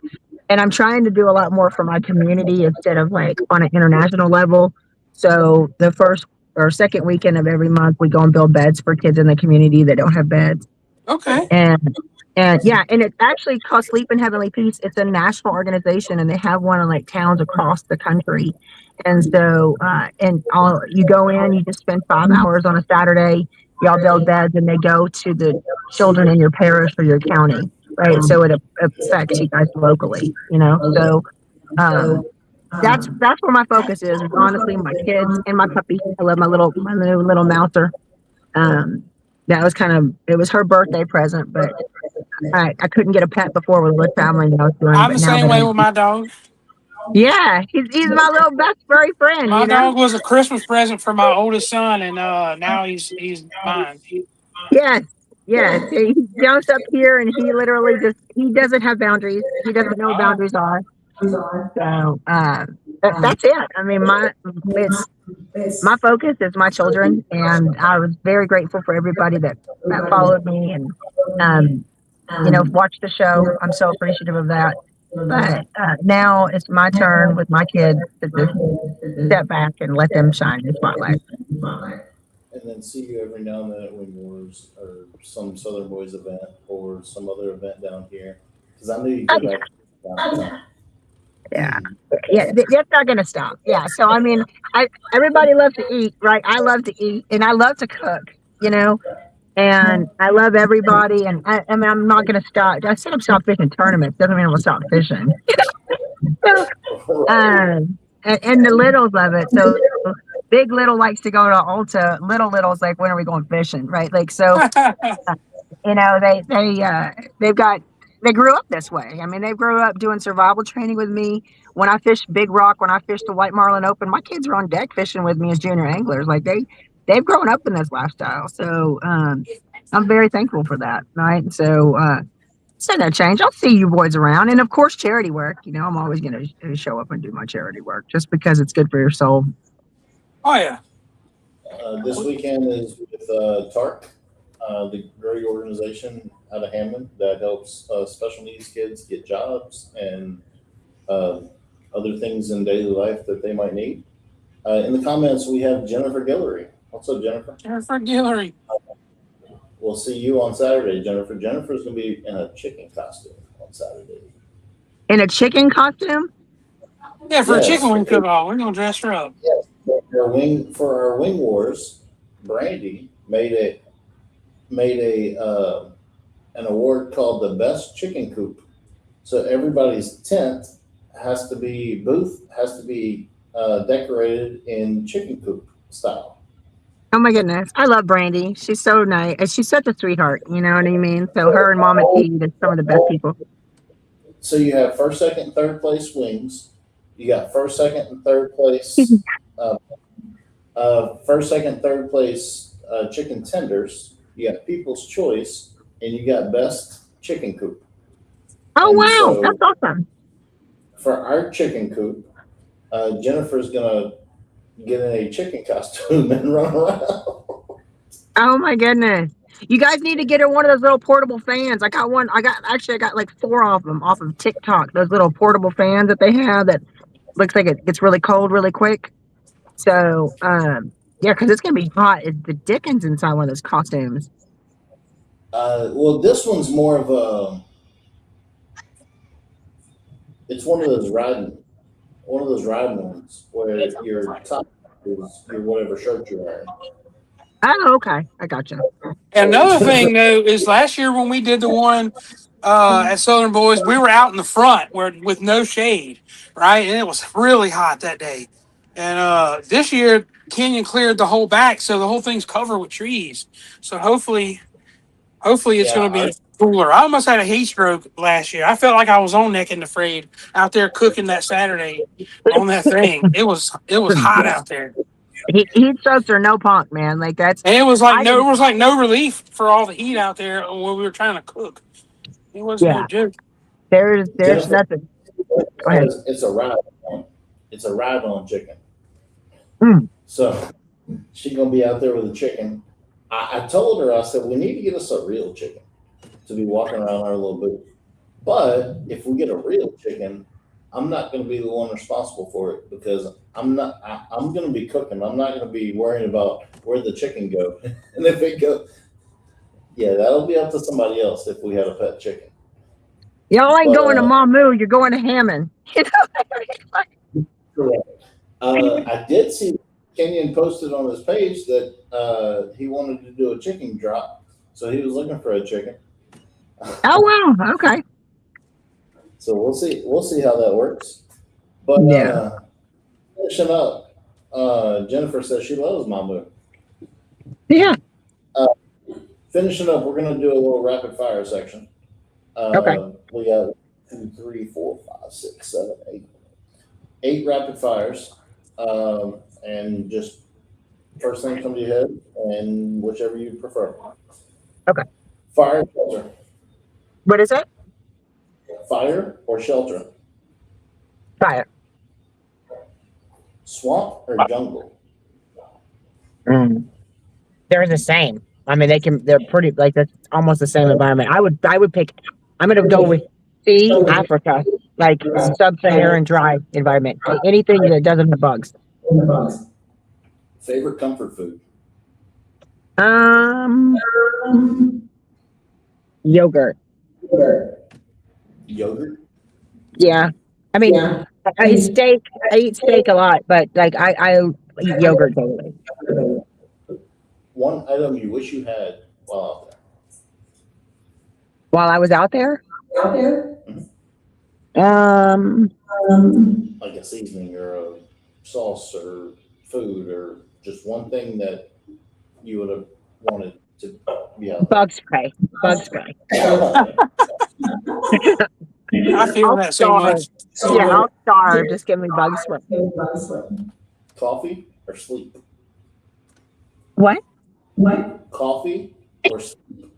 Speaker 5: And I'm trying to do a lot more for my community instead of like on an international level. So the first or second weekend of every month, we go and build beds for kids in the community that don't have beds.
Speaker 4: Okay.
Speaker 5: And it's actually called Sleep in Heavenly Peace. It's a national organization, and they have one in like towns across the country. And so, you go in, you just spend 5 hours on a Saturday, y'all build beds, and they go to the children in your parish or your county, right? So it affects you guys locally, So that's where my focus is honestly, my kids and my puppy. I love my new little mouser. That was it was her birthday present, but I couldn't get a pet before with a family.
Speaker 4: I'm the same way with my dog.
Speaker 5: Yeah, he's my little best furry friend.
Speaker 4: My dog was a Christmas present for my oldest son, and now he's mine.
Speaker 5: Yes. He jumps up here, and he literally he doesn't have boundaries. He doesn't know what boundaries are. So that's it. I mean, my focus is my children, and I was very grateful for everybody that followed me and watched the show. I'm so appreciative of that. But now it's my turn with my kids to just step back and let them shine in the spotlight.
Speaker 3: And then see you every now and then at Wing Wars or some Southern Boys event or some other event down here. Because I knew you go back down.
Speaker 5: Yeah, that's not gonna stop. Yeah, so I mean, everybody loves to eat, right? I love to eat, and I love to cook, and I love everybody. And I mean, I'm not gonna stop. I said I'm stop fishing tournaments. Doesn't mean I'm gonna stop fishing. So, and the littles love it. So Big Little likes to go to Ulta. Little's like, when are we going fishing, right? Like, so they grew up this way. I mean, they grew up doing survival training with me. When I fished Big Rock, when I fished the White Marlin Open, my kids are on deck fishing with me as junior anglers. Like, they've grown up in this lifestyle. So I'm very thankful for that, right? So Send that change. I'll see you boys around. And of course, charity work. You know, I'm always going to show up and do my charity work just because it's good for your soul.
Speaker 4: Oh yeah.
Speaker 3: This weekend is with TARC, the great organization out of Hammond that helps special needs kids get jobs and other things in daily life that they might need. In the comments, we have Jennifer Guillory. What's up, Jennifer?
Speaker 4: Jennifer Guillory.
Speaker 3: We'll see you on Saturday, Jennifer. Jennifer's going to be in a chicken costume on Saturday.
Speaker 5: In a chicken costume?
Speaker 4: Yeah, for
Speaker 3: Yes.
Speaker 4: a chicken wing cook-off, we're gonna dress her up.
Speaker 3: Yes. For our wing wars, Brandy made an award called the best chicken coop. So everybody's tent booth has to be decorated in chicken coop style.
Speaker 5: Oh my goodness. I love Brandy. She's so nice. And she's such a sweetheart. You know what I mean? So her and Mama T are some of the best people.
Speaker 3: So you have first, second, third place wings. You got first, second, and third place. First, second, third place chicken tenders. You got People's Choice, and you got best chicken coop.
Speaker 5: Oh,
Speaker 3: And
Speaker 5: wow.
Speaker 3: so-
Speaker 5: That's awesome.
Speaker 3: For our chicken coop, Jennifer's gonna get in a chicken costume and run around.
Speaker 5: Oh my goodness. You guys need to get her one of those little portable fans. I got like 4 of them off of TikTok. Those little portable fans that they have that looks like it gets really cold really quick. So, yeah, because it's gonna be hot as the dickens inside one of those costumes.
Speaker 3: Well, this one's more of it's one of those riding ones where your top is your whatever shirt you're wearing.
Speaker 5: Oh, okay. I gotcha.
Speaker 4: And another thing though is last year when we did the one at Southern Boys, we were out in the front with no shade, right? And it was really hot that day. And this year Kenyon cleared the whole back, so the whole thing's covered with trees. So hopefully it's
Speaker 3: Yeah,
Speaker 4: going to be cooler. I almost had a heat stroke last year. I felt like I was on Naked and Afraid out there cooking that Saturday on that thing. It was hot out there.
Speaker 5: Heat strokes are no punk, man. Like that's
Speaker 4: And it was like no relief for all the heat out there when we were trying to cook. It wasn't no joke.
Speaker 5: there's
Speaker 3: Jennifer,
Speaker 5: nothing. Go ahead.
Speaker 3: It's a ride-on chicken.
Speaker 5: Mm.
Speaker 3: So she's gonna be out there with a chicken. I told her, I said, we need to get us a real chicken to be walking around our little booth. But if we get a real chicken, I'm not going to be the one responsible for it because I'm going to be cooking. I'm not going to be worrying about where the chicken go. And if it goes, yeah, that'll be up to somebody else if we had a pet chicken.
Speaker 5: Y'all ain't going to Mamu, you're going to Hammond. You know?
Speaker 3: Correct. I did see Kenyon posted on his page that he wanted to do a chicken drop, so he was looking for a chicken.
Speaker 5: Oh wow, okay.
Speaker 3: So we'll see how that works. But
Speaker 5: Yeah.
Speaker 3: Finishing up, Jennifer says she loves Mamu.
Speaker 5: Yeah.
Speaker 3: Finishing up, we're gonna do a little rapid fire section.
Speaker 5: Okay.
Speaker 3: We got 2, 3, 4, 5, 6, 7, 8. 8 rapid fires. And just first thing come to your head and whichever you prefer.
Speaker 5: Okay.
Speaker 3: Fire or shelter?
Speaker 5: What is it?
Speaker 3: Fire or shelter?
Speaker 5: Fire.
Speaker 3: Swamp or jungle?
Speaker 5: They're the same. I mean, they're pretty, like, that's almost the same environment. I would pick, I'm going to go with C, Africa, like sub-Saharan dry environment. Anything that doesn't have bugs.
Speaker 3: Favorite comfort food?
Speaker 5: Yogurt.
Speaker 3: Yogurt?
Speaker 5: Yeah. I mean, I eat steak a lot, but like I eat yogurt daily.
Speaker 3: One item you wish you had while out there?
Speaker 5: While I was out there?
Speaker 3: Like a seasoning or a sauce or food or just one thing that you would have wanted to be out
Speaker 5: Bug spray. Bug spray.
Speaker 4: I feel that so much.
Speaker 5: Yeah, I'll starve. Just give me bug spray.
Speaker 3: Coffee or sleep?
Speaker 5: What?
Speaker 3: Coffee or sleep?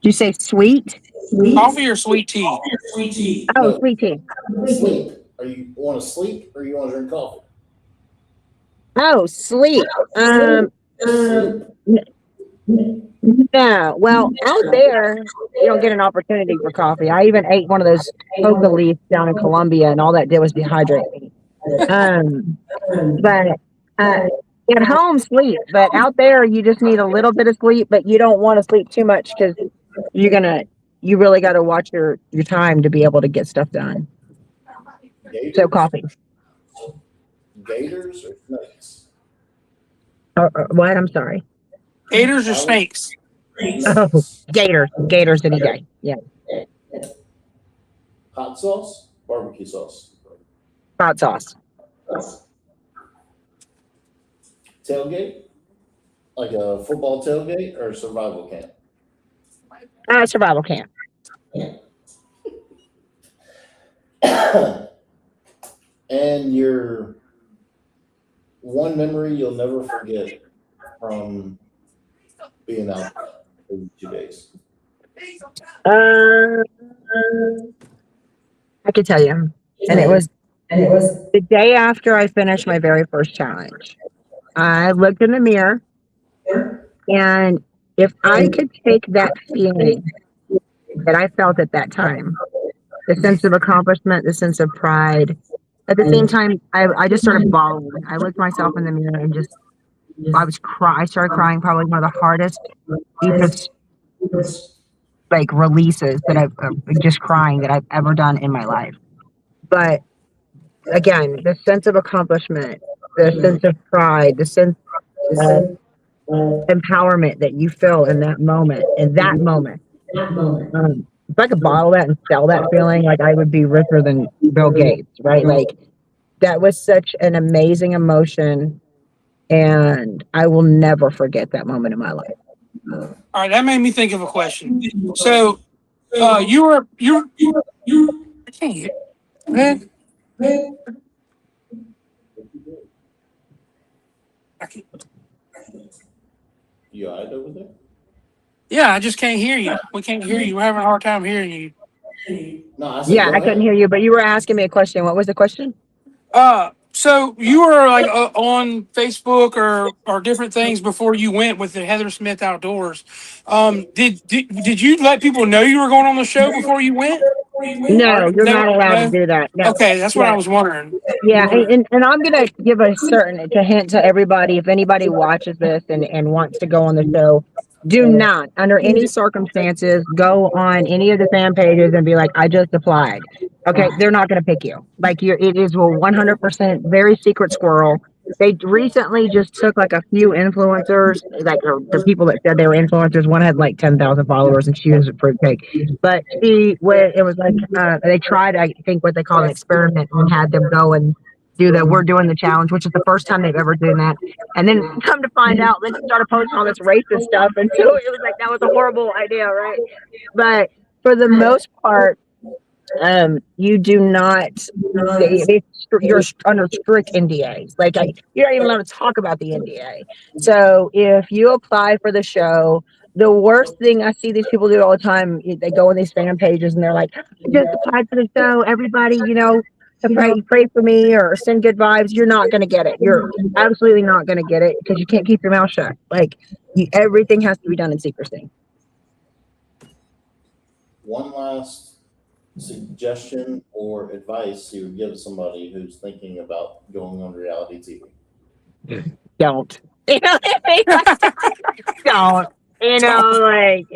Speaker 5: Did You say sweet?
Speaker 4: Coffee or sweet tea?
Speaker 5: Oh,
Speaker 3: No.
Speaker 5: sweet tea.
Speaker 3: Sleep. Are you want to sleep or you want to drink coffee?
Speaker 5: Oh, sleep. Yeah. Well, out there, you don't get an opportunity for coffee. I even ate one of those coca leaves down in Colombia, and all that did was dehydrate me. But at home, sleep. But out there, you just need a little bit of sleep, but you don't want to sleep too much because you really got to watch your time to be able to get stuff done.
Speaker 3: Gators?
Speaker 5: So coffee.
Speaker 3: Gators or snakes?
Speaker 5: What? I'm sorry.
Speaker 4: Gators or snakes?
Speaker 5: Oh, gators any day. Yeah.
Speaker 3: Hot sauce, barbecue sauce.
Speaker 5: Hot sauce.
Speaker 3: Tailgate, like a football tailgate or survival camp.
Speaker 5: Survival camp.
Speaker 3: And your one memory you'll never forget from being out for 2 days.
Speaker 5: I could tell you, and it was the day after I finished my very first challenge. I looked in the mirror, and if I could take that feeling that I felt at that time, the sense of accomplishment, the sense of pride, at the same time, I just started bawling. I looked myself in the mirror and I started crying, probably one of the hardest, deepest, like releases that I've just crying that I've ever done in my life. But again, the sense of accomplishment, the sense of pride, the sense of empowerment that you feel in that moment, if I could bottle that and sell that feeling, like I would be richer than Bill Gates, right? Like that was such an amazing emotion, and I will never forget that moment in my life.
Speaker 4: All right, that made me think of a question. So, you I can't hear. Man. I can't.
Speaker 3: You all right over there?
Speaker 4: Yeah, I just can't hear you. We can't hear you. We're having a hard time hearing you.
Speaker 3: No, I said
Speaker 5: Yeah,
Speaker 3: go
Speaker 5: I couldn't
Speaker 3: ahead.
Speaker 5: hear you, but you were asking me a question. What was the question?
Speaker 4: So you were like on Facebook or different things before you went with the Heather Smith Outdoors. Did you let people know you were going on the show before you went?
Speaker 5: No, you're not allowed to
Speaker 4: No?
Speaker 5: do that. No.
Speaker 4: Okay, that's what
Speaker 5: Yeah.
Speaker 4: I was wondering.
Speaker 5: Yeah, and I'm gonna give a hint to everybody. If anybody watches this and wants to go on the show, do not, under any circumstances, go on any of the fan pages and be like, "I just applied." Okay, they're not gonna pick you. Like it is a 100% very secret squirrel. They recently just took like a few influencers, like the people that said they were influencers. One had like 10,000 followers, and she was a fruitcake. But it was like they tried, I think, what they call an experiment, and had them go and do the "We're Doing the Challenge," which is the first time they've ever done that. And then come to find out, they started posting all this racist stuff, and so it was like that was a horrible idea, right? But for the most part, you do not. You're under strict NDAs. Like you're not even allowed to talk about the NDA. So if you apply for the show, the worst thing I see these people do all the time, they go on these fan pages and they're like, "I just applied for the show. Everybody, pray for me or send good vibes." You're not going to get it. You're absolutely not going to get it because you can't keep your mouth shut. Like everything has to be done in secrecy.
Speaker 3: One last suggestion or advice you would give somebody who's thinking about going on reality TV?
Speaker 5: Don't. Don't. Like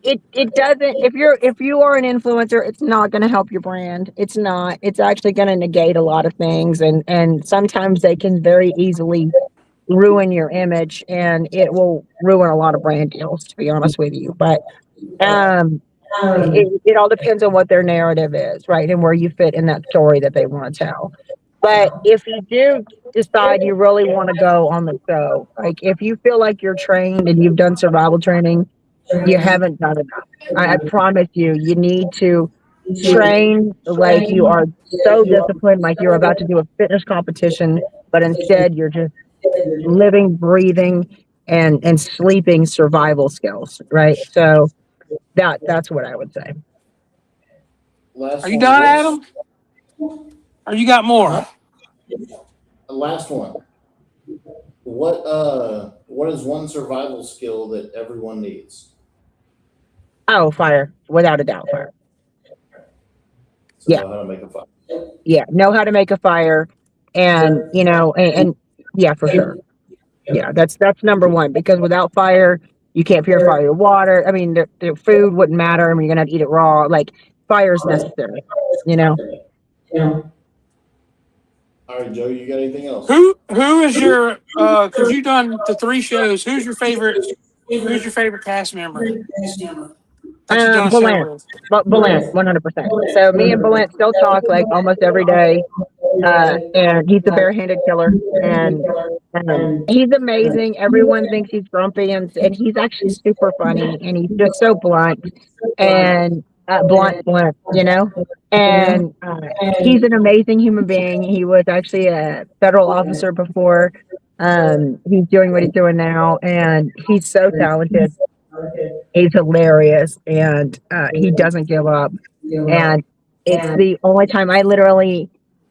Speaker 5: it doesn't. If you are an influencer, it's not going to help your brand. It's not. It's actually going to negate a lot of things, and sometimes they can very easily ruin your image, and it will ruin a lot of brand deals, to be honest with you. But it all depends on what their narrative is, right, and where you fit in that story that they want to tell. But if you do decide you really want to go on the show, like if you feel like you're trained and you've done survival training, you haven't done it. I promise you, you need to train like you are so disciplined, like you're about to do a fitness competition, but instead you're just living, breathing, and sleeping survival skills, right? So That's what I would say.
Speaker 3: Last
Speaker 4: Are you
Speaker 3: one.
Speaker 4: done, Adam? Or you got more?
Speaker 3: Last one. What is one survival skill that everyone needs?
Speaker 5: Oh, fire, without a doubt, fire.
Speaker 3: So
Speaker 5: Yeah.
Speaker 3: know how to make a fire.
Speaker 5: Yeah, know how to make a fire, and and yeah, for sure. Yeah, that's number one, because without fire, you can't purify your water. I mean, the food wouldn't matter. I mean, you're gonna have to eat it raw. Like, fire is necessary. You know.
Speaker 3: All right, Joe, you got anything else?
Speaker 4: Who is your because you've done the 3 shows, who's your favorite cast member that you've done a show
Speaker 5: Belant,
Speaker 4: with?
Speaker 5: but Belant, 100%. So me and Belant still talk like almost every day. And he's the barehanded killer, and he's amazing. Everyone thinks he's grumpy, and he's actually super funny, and he's just so blunt and blunt, and he's an amazing human being. He was actually a federal officer before. He's doing what he's doing now, and he's so talented. He's hilarious, and he doesn't give up. And it's the only time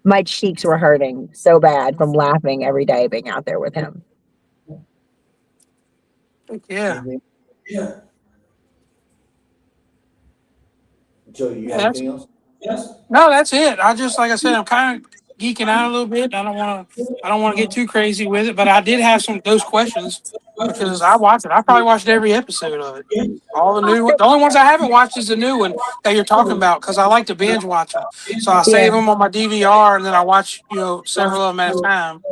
Speaker 5: my cheeks were hurting so bad from laughing every day being out there with him.
Speaker 4: Yeah.
Speaker 3: Joe, you got
Speaker 4: Yeah,
Speaker 3: anything else?
Speaker 4: No, that's it. I just, like I said, I'm kind of geeking out a little bit. I don't want to get too crazy with it, but I did have those questions because I watched it. I probably watched every episode of it. All the new ones. The only ones I haven't watched is the new one that you're talking about, because I like to binge watch them. So I save them on my DVR, and then I watch, several of them at a time.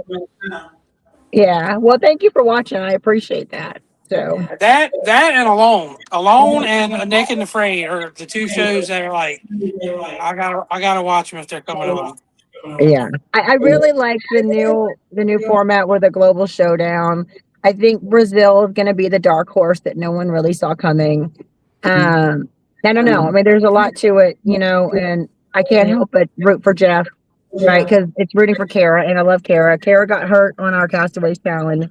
Speaker 5: Yeah. Well, thank you for watching. I appreciate that. So
Speaker 4: that and Alone and A Naked and Afraid are the 2 shows that are like, I gotta watch them if they're coming on.
Speaker 5: yeah, I really like the new format with the global showdown. I think Brazil is going to be the dark horse that no one really saw coming. I don't know. I mean, there's a lot to it, and I can't help but root for Jeff, right? Because it's rooting for Kara, and I love Kara. Kara got hurt on our Castaways Challenge,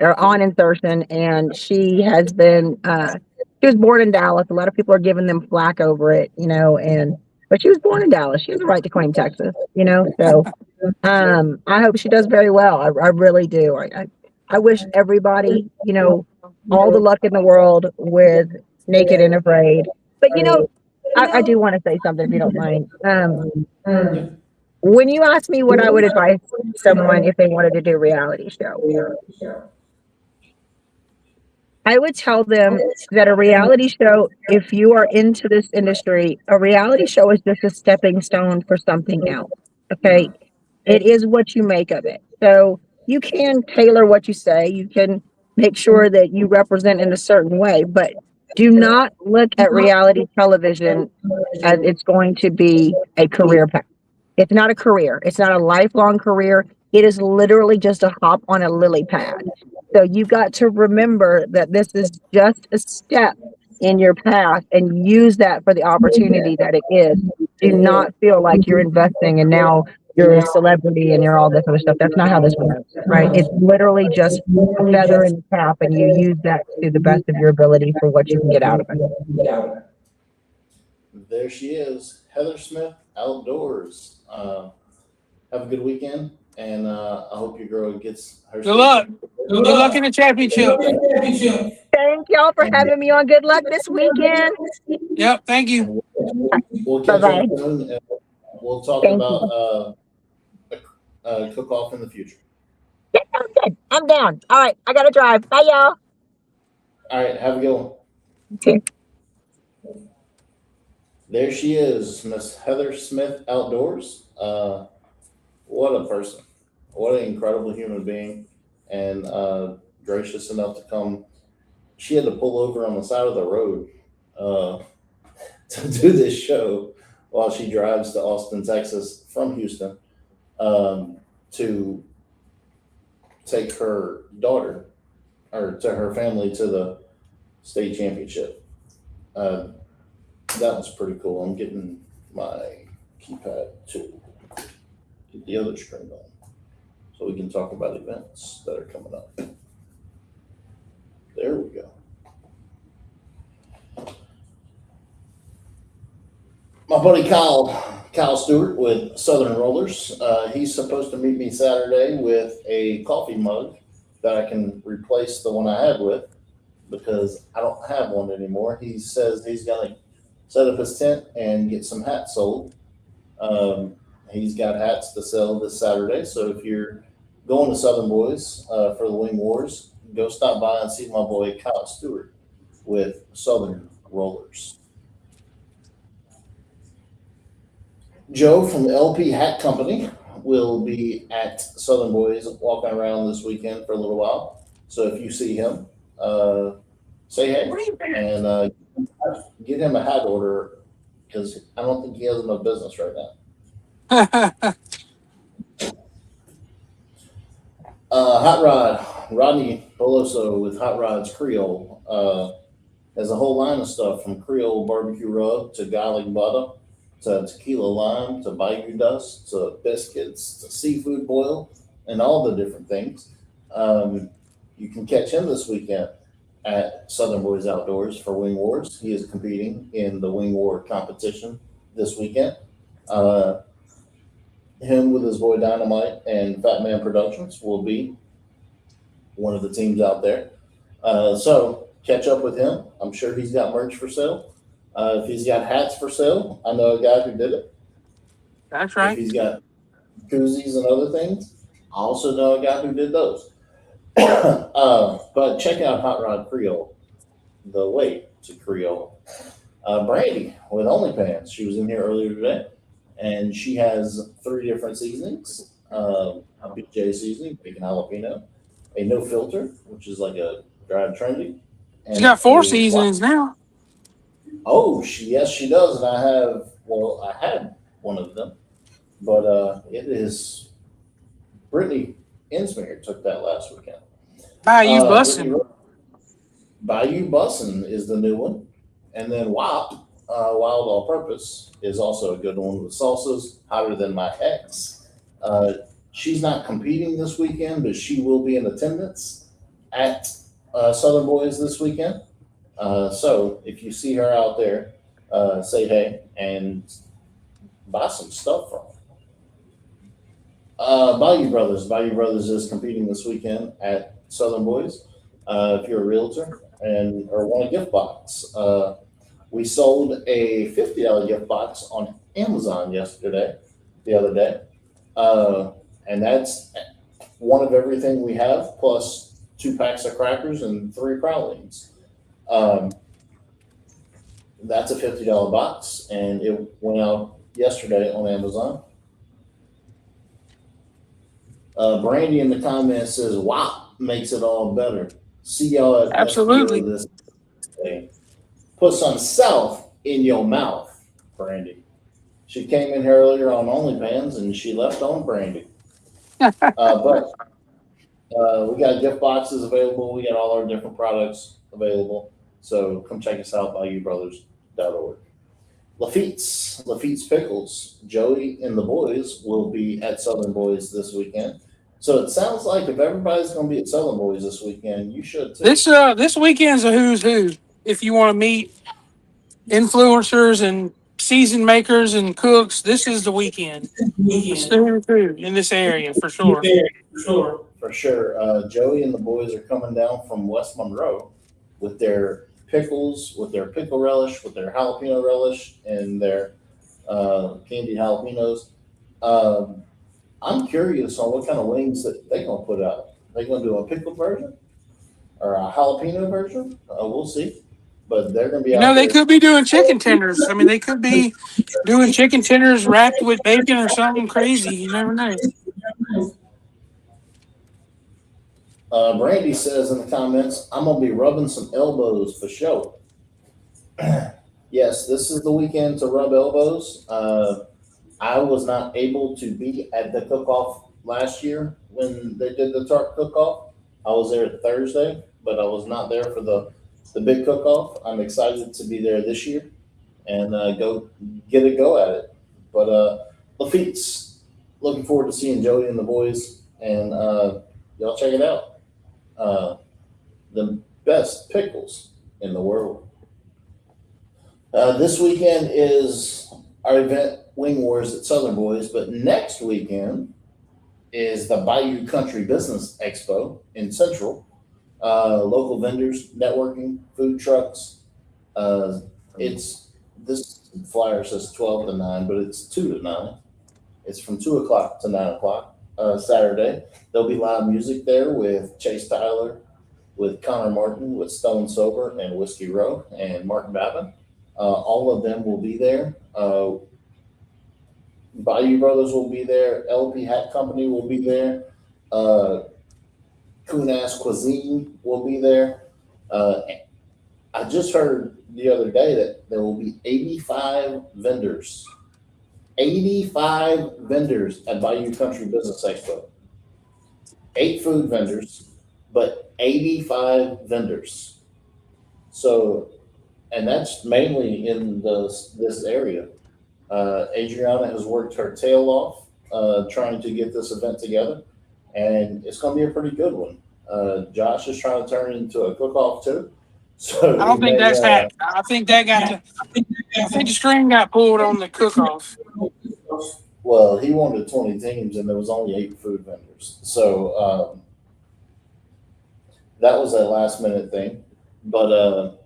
Speaker 5: or on insertion, and she has been. She was born in Dallas. A lot of people are giving them flack over it, but she was born in Dallas. She has a right to claim Texas, So, I hope she does very well. I really do. I wish everybody, all the luck in the world with Naked and Afraid. But I do want to say something, if you don't mind. When you ask me what I would advise someone if they wanted to do a reality show, I would tell them that a reality show, if you are into this industry, a reality show is just a stepping stone for something else. Okay. It is what you make of it. So you can tailor what you say. You can make sure that you represent in a certain way, but do not look at reality television as it's going to be a career path. It's not a career. It's not a lifelong career. It is literally just a hop on a lily pad. So you got to remember that this is just a step in your path, and use that for the opportunity that it is. Do not feel like you're investing and now you're a celebrity and you're all this other stuff. That's not how this works, right? It's literally just a feather in the cap, and you use that to the best of your ability for what you can get out of it.
Speaker 3: There she is, Heather Smith Outdoors. Have a good weekend, and I hope your girl gets her.
Speaker 4: Good luck. Good luck in the championship.
Speaker 5: Thank y'all for having me on. Good luck this weekend.
Speaker 4: Yep. Thank you.
Speaker 3: We'll catch
Speaker 5: Bye-bye.
Speaker 3: up soon, and we'll talk
Speaker 5: Thank
Speaker 3: about a cook-off in the future.
Speaker 5: Yeah, sounds good. I'm down. All right, I gotta drive. Bye, y'all.
Speaker 3: All right, have a good one.
Speaker 5: Okay.
Speaker 3: There she is, Miss Heather Smith Outdoors. What a person. What an incredible human being, and gracious enough to come. She had to pull over on the side of the road to do this show while she drives to Austin, Texas from Houston, to take her daughter, or to her family, to the state championship. That was pretty cool. I'm getting my keypad to get the other screen on so we can talk about events that are coming up. There we go. My buddy Kyle Stewart with Southern Rollers. He's supposed to meet me Saturday with a coffee mug that I can replace the one I had with because I don't have one anymore. He says he's going to set up his tent and get some hats sold. He's got hats to sell this Saturday. So if you're going to Southern Boys for the Wing Wars, go stop by and see my boy Kyle Stewart with Southern Rollers. Joe from the LP Hat Company will be at Southern Boys walking around this weekend for a little while. So if you see him, say hey and get him a hat order because I don't think he has enough business right now. Hot Rod, Rodney Boloso with Hot Rod's Creole has a whole line of stuff from Creole barbecue rub to garlic butter to tequila lime, to bayou dust, to biscuits, to seafood boil, and all the different things. You can catch him this weekend at Southern Boys Outdoors for Wing Wars. He is competing in the Wing War competition this weekend. Him with his boy Dynamite and Fat Man Productions will be one of the teams out there. So catch up with him. I'm sure he's got merch for sale. If he's got hats for sale, I know a guy who did it.
Speaker 4: That's right.
Speaker 3: If he's got koozies and other things, I also know a guy who did those. But check out Hot Rod Creole, the way to Creole. Brandy with OnlyPants. She was in here earlier today, and she has 3 different seasonings: a BJ seasoning, bacon jalapeno, a no filter, which is like a dried trendy.
Speaker 4: She's got 4 seasonings now.
Speaker 3: Oh, yes, she does, and I had one of them, but it is Brittany Insminger took that last weekend.
Speaker 4: Bayou Bussin'.
Speaker 3: Bayou Bussin' is the new one, and then WAP, Wild All Purpose, is also a good one with salsas hotter than my ex. She's not competing this weekend, but she will be in attendance at Southern Boys this weekend. So if you see her out there, say hey and buy some stuff from her. Bayou Brothers is competing this weekend at Southern Boys. If you're a realtor or want a gift box, we sold a $50 gift box on Amazon the other day, and that's one of everything we have, plus 2 packs of crackers and 3 pralines. That's a $50 box, and it went out yesterday on Amazon. Brandy in the comments says, "Wow, makes it all better." See y'all at
Speaker 4: Absolutely
Speaker 3: this day. Put some self in your mouth, Brandy. She came in here earlier on OnlyFans, and she left on Brandy. But we got gift boxes available. We got all our different products available. So come check us out, BayouBrothers.org. Lafitte's Pickles. Joey and the boys will be at Southern Boys this weekend. So it sounds like if everybody's going to be at Southern Boys this weekend, you should too.
Speaker 4: This weekend's a who's who. If you want to meet influencers and season makers and cooks, this is the weekend. It's the who's who in this area for sure.
Speaker 3: For sure. Joey and the boys are coming down from West Monroe with their pickles, with their pickle relish, with their jalapeno relish, and their candied jalapenos. I'm curious on what kind of wings that they're going to put out. They're going to do a pickled version or a jalapeno version? We'll see. But they're going to be out
Speaker 4: They
Speaker 3: there.
Speaker 4: could be doing chicken tenders. I mean, they could be doing chicken tenders wrapped with bacon or something crazy. You never know.
Speaker 3: Brandy says in the comments, "I'm going to be rubbing some elbows for sure." Yes, this is the weekend to rub elbows. I was not able to be at the cook-off last year when they did the tart cook-off. I was there Thursday, but I was not there for the big cook-off. I'm excited to be there this year and go get a go at it. But Lafitte's, looking forward to seeing Joey and the boys, and y'all check it out. The best pickles in the world. This weekend is our event, Wing Wars at Southern Boys. But next weekend is the Bayou Country Business Expo in Central. Local vendors, networking, food trucks. It's this flyer says 12 to 9, but it's 2 to 9. It's from 2 o'clock to 9 o'clock Saturday. There'll be live music there with Chase Tyler, with Connor Martin, with Stone Sober and Whiskey Row, and Mark Babin. All of them will be there. Bayou Brothers will be there. LP Hat Company will be there. Kunas Cuisine will be there. I just heard the other day that there will be 85 vendors. 85 vendors at Bayou Country Business Expo. 8 food vendors, but 85 vendors. So, and that's mainly in this area. Adriana has worked her tail off trying to get this event together, and it's going to be a pretty good one. Josh is trying to turn it into a cook-off too. So
Speaker 4: I don't think that's happened. I think the string got pulled on the cook-off.
Speaker 3: Well, he wanted 20 teams, and there was only 8 food vendors. So that was a last-minute thing. But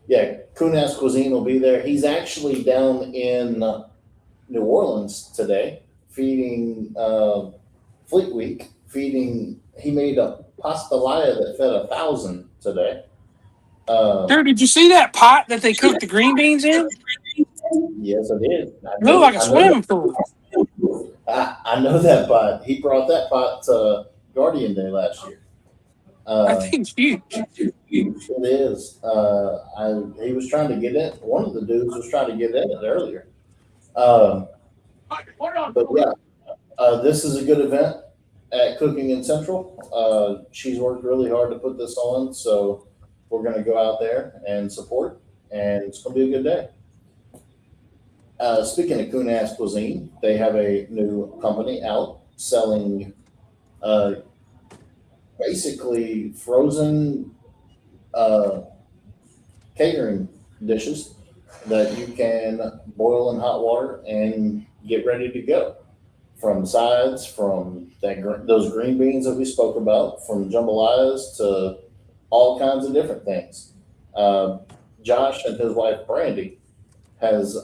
Speaker 3: yeah, Kunas Cuisine will be there. He's actually down in New Orleans today, feeding Fleet Week. He made a pastelaya that fed 1,000 today.
Speaker 4: Dude, did you see that pot that they cooked the green beans in?
Speaker 3: Yes, I did.
Speaker 4: It looked like a swimming pool.
Speaker 3: I know that pot. He brought that pot to Guardian Day last year.
Speaker 4: I think it's huge.
Speaker 3: It is. He was trying to get in. One of the dudes was trying to get in it earlier. But yeah, this is a good event at Cooking in Central. She's worked really hard to put this on, so we're going to go out there and support, and it's going to be a good day. Speaking of Kunas Cuisine, they have a new company out selling basically frozen catering dishes that you can boil in hot water and get ready to go. From sides, from those green beans that we spoke about, from jambalayas to all kinds of different things. Josh and his wife Brandy has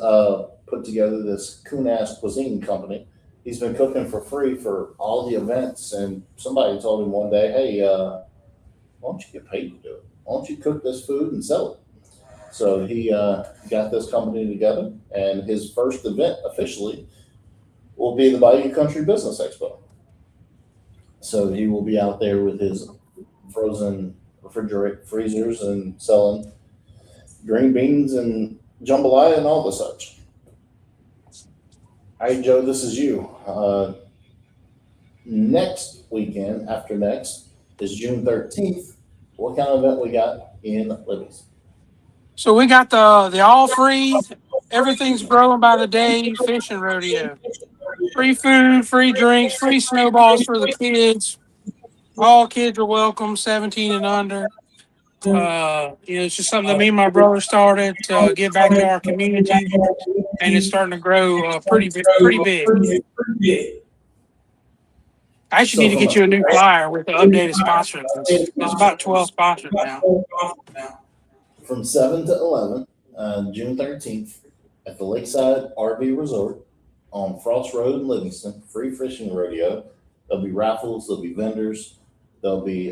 Speaker 3: put together this Kunas Cuisine company. He's been cooking for free for all the events, and somebody told him one day, hey, why don't you get paid to do it? Why don't you cook this food and sell it? So he got this company together, and his first event officially will be the Bayou Country Business Expo. So he will be out there with his frozen freezers and selling green beans and jambalaya and all the such. All right, Joe, this is you. Next weekend, after next, is June 13th. What kind of event we got in Livingston?
Speaker 4: So we got the all free, everything's growing by the day fishing rodeo. Free food, free drinks, free snowballs for the kids. All kids are welcome, 17 and under. It's just something that me and my brother started to give back to our community, and it's starting to grow pretty big. I actually need to get you a new flyer with the updated sponsor list. There's about 12 sponsors now.
Speaker 3: From 7 to 11, June 13th, at the Lakeside RV Resort on Frost Road in Livingston, free fishing rodeo. There'll be raffles, there'll be vendors, there'll be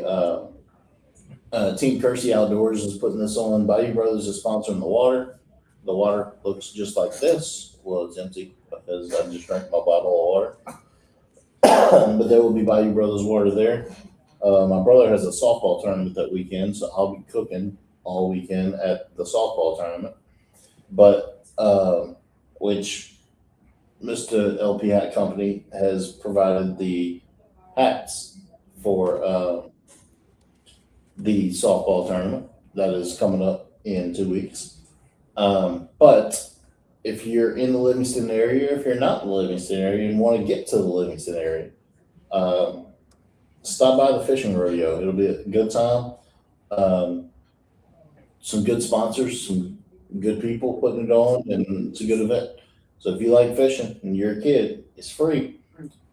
Speaker 3: Team Kersey Outdoors is putting this on. Bayou Brothers is sponsoring the water. The water looks just like this. Well, it's empty because I just drank my bottle of water. But there will be Bayou Brothers water there. My brother has a softball tournament that weekend, so I'll be cooking all weekend at the softball tournament. But which Mr. LP Hat Company has provided the hats for the softball tournament that is coming up in 2 weeks. But if you're in the Livingston area, if you're not in the Livingston area and want to get to the Livingston area, stop by the fishing rodeo. It'll be a good time. Some good sponsors, some good people putting it on, and it's a good event. So if you like fishing and you're a kid, it's free.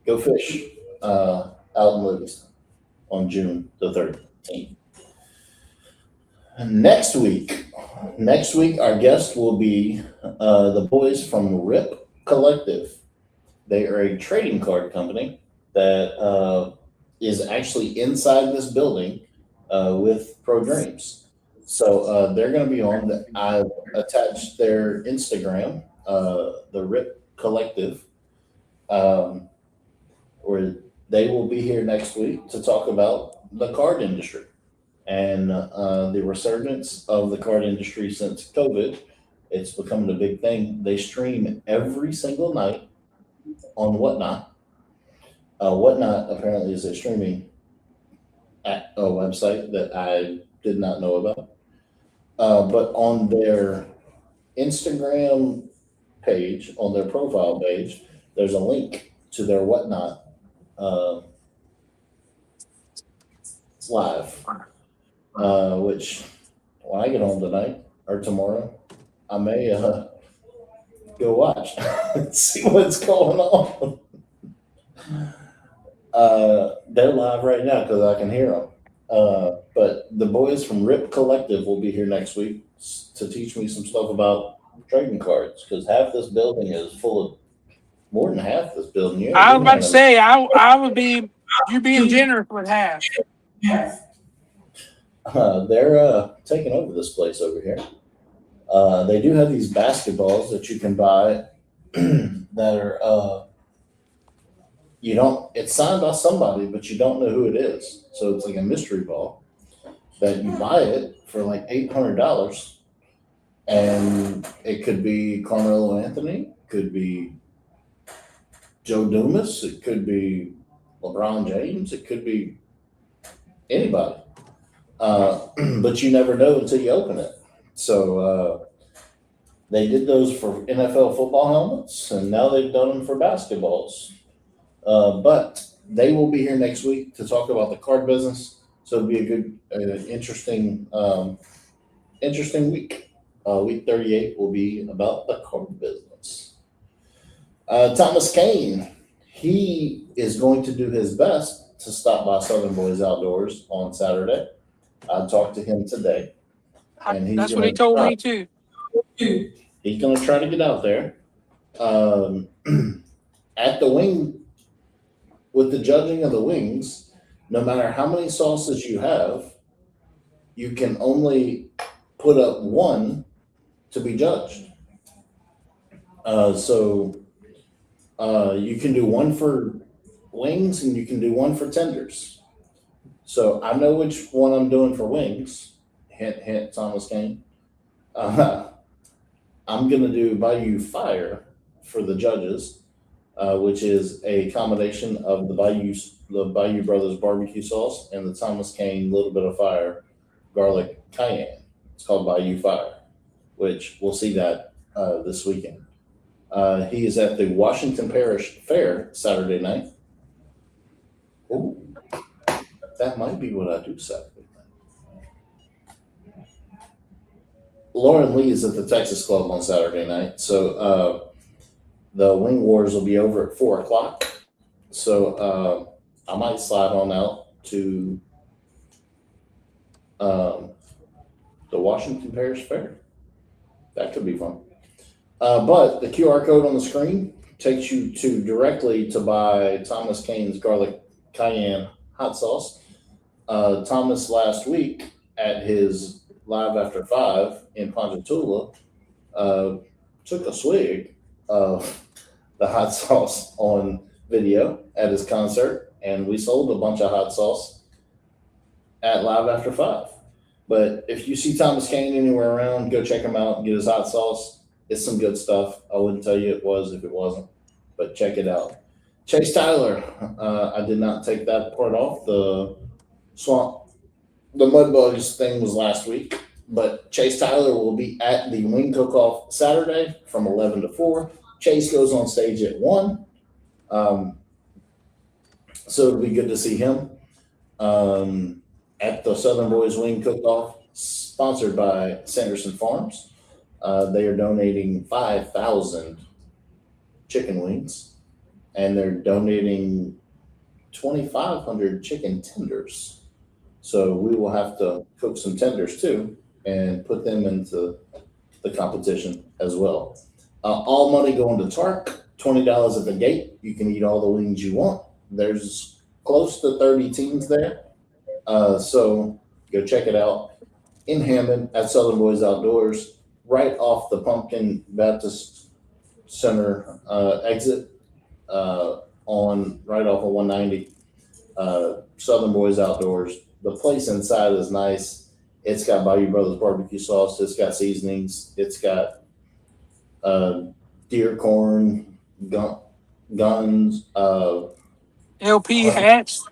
Speaker 3: Go fish out in Livingston on June the 13th. Next week, our guest will be the boys from RIP Collective. They are a trading card company that is actually inside this building with Pro Dreams. So they're going to be on. I've attached their Instagram, the RIP Collective, where they will be here next week to talk about the card industry and the resurgence of the card industry since COVID. It's becoming a big thing. They stream every single night on Whatnot. Whatnot apparently is a streaming website that I did not know about. But on their Instagram page, on their profile page, there's a link to their Whatnot live, which when I get home tonight or tomorrow, I may go watch and see what's going on. They're live right now because I can hear them. But the boys from RIP Collective will be here next week to teach me some stuff about trading cards, because half this building is full of, more than half this building. Yeah,
Speaker 4: I was about to say, I would be, you're being generous with half.
Speaker 3: They're taking over this place over here. They do have these basketballs that you can buy that are, it's signed by somebody, but you don't know who it is. So it's like a mystery ball that you buy it for like $800. And it could be Carmelo Anthony, could be Joe Dumas, it could be LeBron James, it could be anybody. But you never know until you open it. So they did those for NFL football helmets, and now they've done them for basketballs. But they will be here next week to talk about the card business. So it'll be a good, interesting week. Week 38 will be about the card business. Thomas Kane, he is going to do his best to stop by Southern Boys Outdoors on Saturday. I talked to him today, and
Speaker 4: That's what he told me too.
Speaker 3: He's going to try to get out there. At the wing, with the judging of the wings, no matter how many sauces you have, you can only put up one to be judged. So you can do one for wings and you can do one for tenders. So I know which one I'm doing for wings. Hint, hint, Thomas Kane. I'm going to do Bayou Fire for the judges, which is a combination of the Bayou Brothers barbecue sauce and the Thomas Kane Little Bit of Fire garlic cayenne. It's called Bayou Fire, which we'll see that this weekend. He is at the Washington Parish Fair Saturday night. Oh, that might be what I do Saturday night. Lauren Lee is at the Texas Club on Saturday night. So the Wing Wars will be over at 4:00. So I might slide on out to the Washington Parish Fair. That could be fun. But the QR code on the screen takes you directly to buy Thomas Kane's garlic cayenne hot sauce. Thomas last week at his Live After 5 in Ponchatoula took a swig of the hot sauce on video at his concert, and we sold a bunch of hot sauce at Live After 5. But if you see Thomas Kane anywhere around, go check him out and get his hot sauce. It's some good stuff. I wouldn't tell you it was if it wasn't, but check it out. Chase Tyler, I did not take that part off. The mud bugs thing was last week, but Chase Tyler will be at the Wing Cook-Off Saturday from 11 to 4. Chase goes on stage at 1. So it'll be good to see him at the Southern Boys Wing Cook-Off, sponsored by Sanderson Farms. They are donating 5,000 chicken wings, and they're donating 2,500 chicken tenders. So we will have to cook some tenders too and put them into the competition as well. All money going to TARC, $20 at the gate. You can eat all the wings you want. There's close to 30 teams there. So go check it out in Hammond at Southern Boys Outdoors, right off the Pumpkin Baptist Center exit right off of 190. Southern Boys Outdoors. The place inside is nice. It's got Bayou Brothers barbecue sauce. It's got seasonings. It's got deer corn, guns,
Speaker 4: LP hats.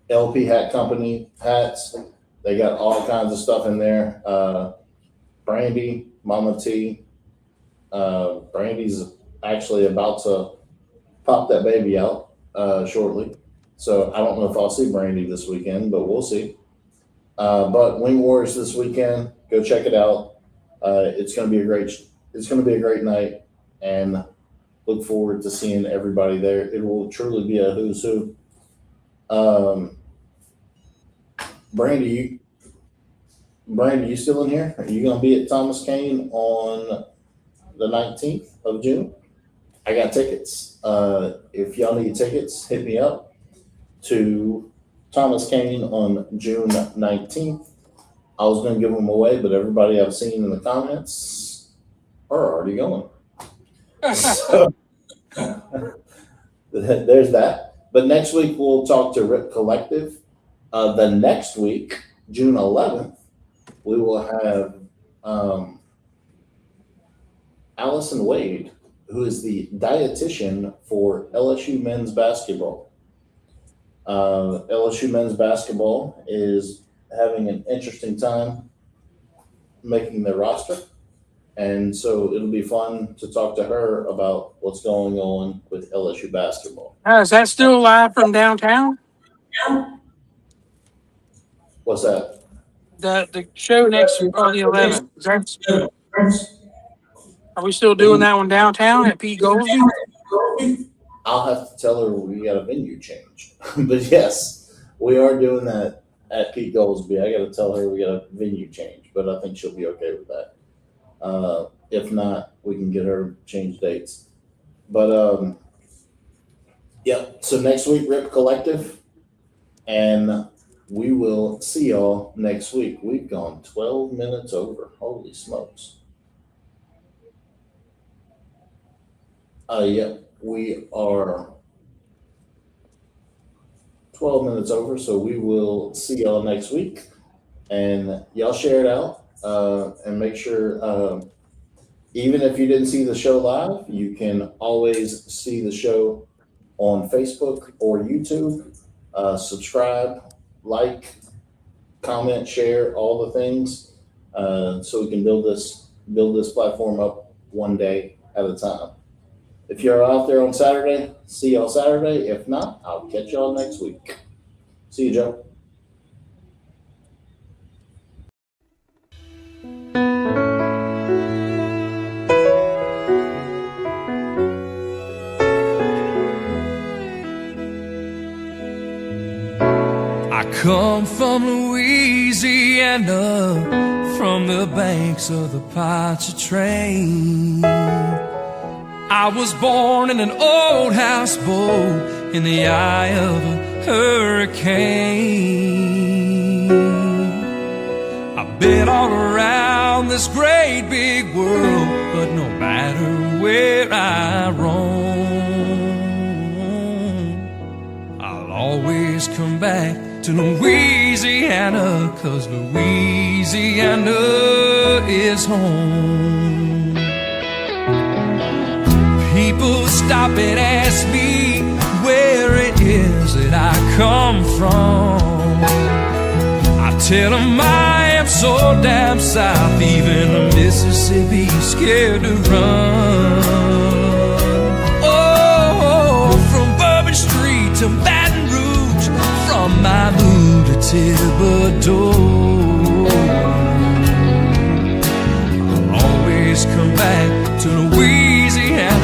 Speaker 3: LP Hat Company hats. They got all kinds of stuff in there. Brandy, Mama T. Brandy's actually about to pop that baby out shortly. So I don't know if I'll see Brandy this weekend, but we'll see. But Wing Wars this weekend, go check it out. It's going to be a great night, and look forward to seeing everybody there. It will truly be a who's who. Brandy, you still in here? Are you going to be at Thomas Kane on the 19th of June? I got tickets. If y'all need tickets, hit me up to Thomas Kane on June 19th. I was going to give them away, but everybody I've seen in the comments are already going. So, there's that. But next week we'll talk to Rip Collective. The next week, June 11th, we will have Allison Wade, who is the dietitian for LSU men's basketball. LSU men's basketball is having an interesting time making their roster. And so it'll be fun to talk to her about what's going on with LSU basketball.
Speaker 4: Is that still live from downtown?
Speaker 3: What's that?
Speaker 4: The show next on the 11th. Are we still doing that one downtown at Pete Goldie?
Speaker 3: I'll have to tell her we got a venue change. But yes, we are doing that at Pete Goolsby. I got to tell her we got a venue change, but I think she'll be okay with that. If not, we can get her change dates. But yeah, so next week, Rip Collective, and we will see y'all next week. We've gone 12 minutes over. Holy smokes. Yeah, we are 12 minutes over, so we will see y'all next week. And y'all share it out and make sure, even if you didn't see the show live, you can always see the show on Facebook or YouTube. Subscribe, like, comment, share, all the things, so we can build this platform up one day at a time. If you're out there on Saturday, see y'all Saturday. If not, I'll catch y'all next week. See you, Joe.
Speaker 6: I come from Louisiana, from the banks of the Pontchartrain. I was born in an old houseboat in the eye of a hurricane. I've been all around this great big world, but no matter where I roam, I'll always come back to Louisiana, 'cause Louisiana is home. People stop and ask me where it is that I come from. I tell them I am so down south, even the Mississippi's scared to run. Oh, from Bourbon Street to Baton Rouge, from Malibu to Thibodeau, I'll always come back to Louisiana,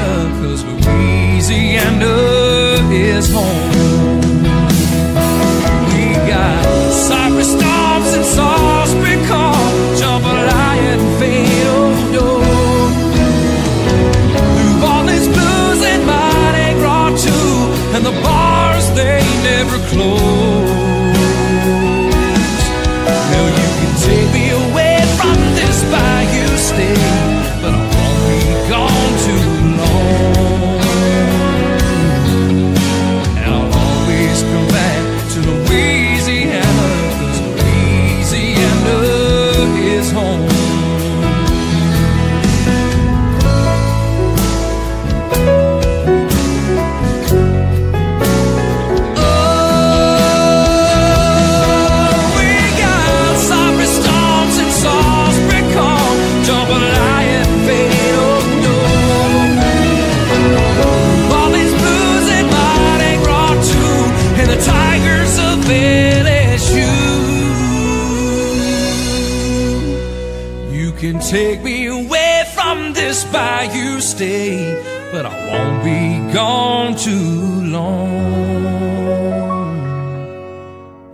Speaker 6: take me away from this bayou state, but I won't be gone too long.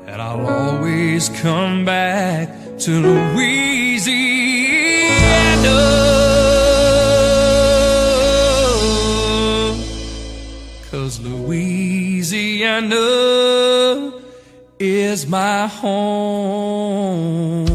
Speaker 6: And I'll always come back to Louisiana, 'cause Louisiana is my home.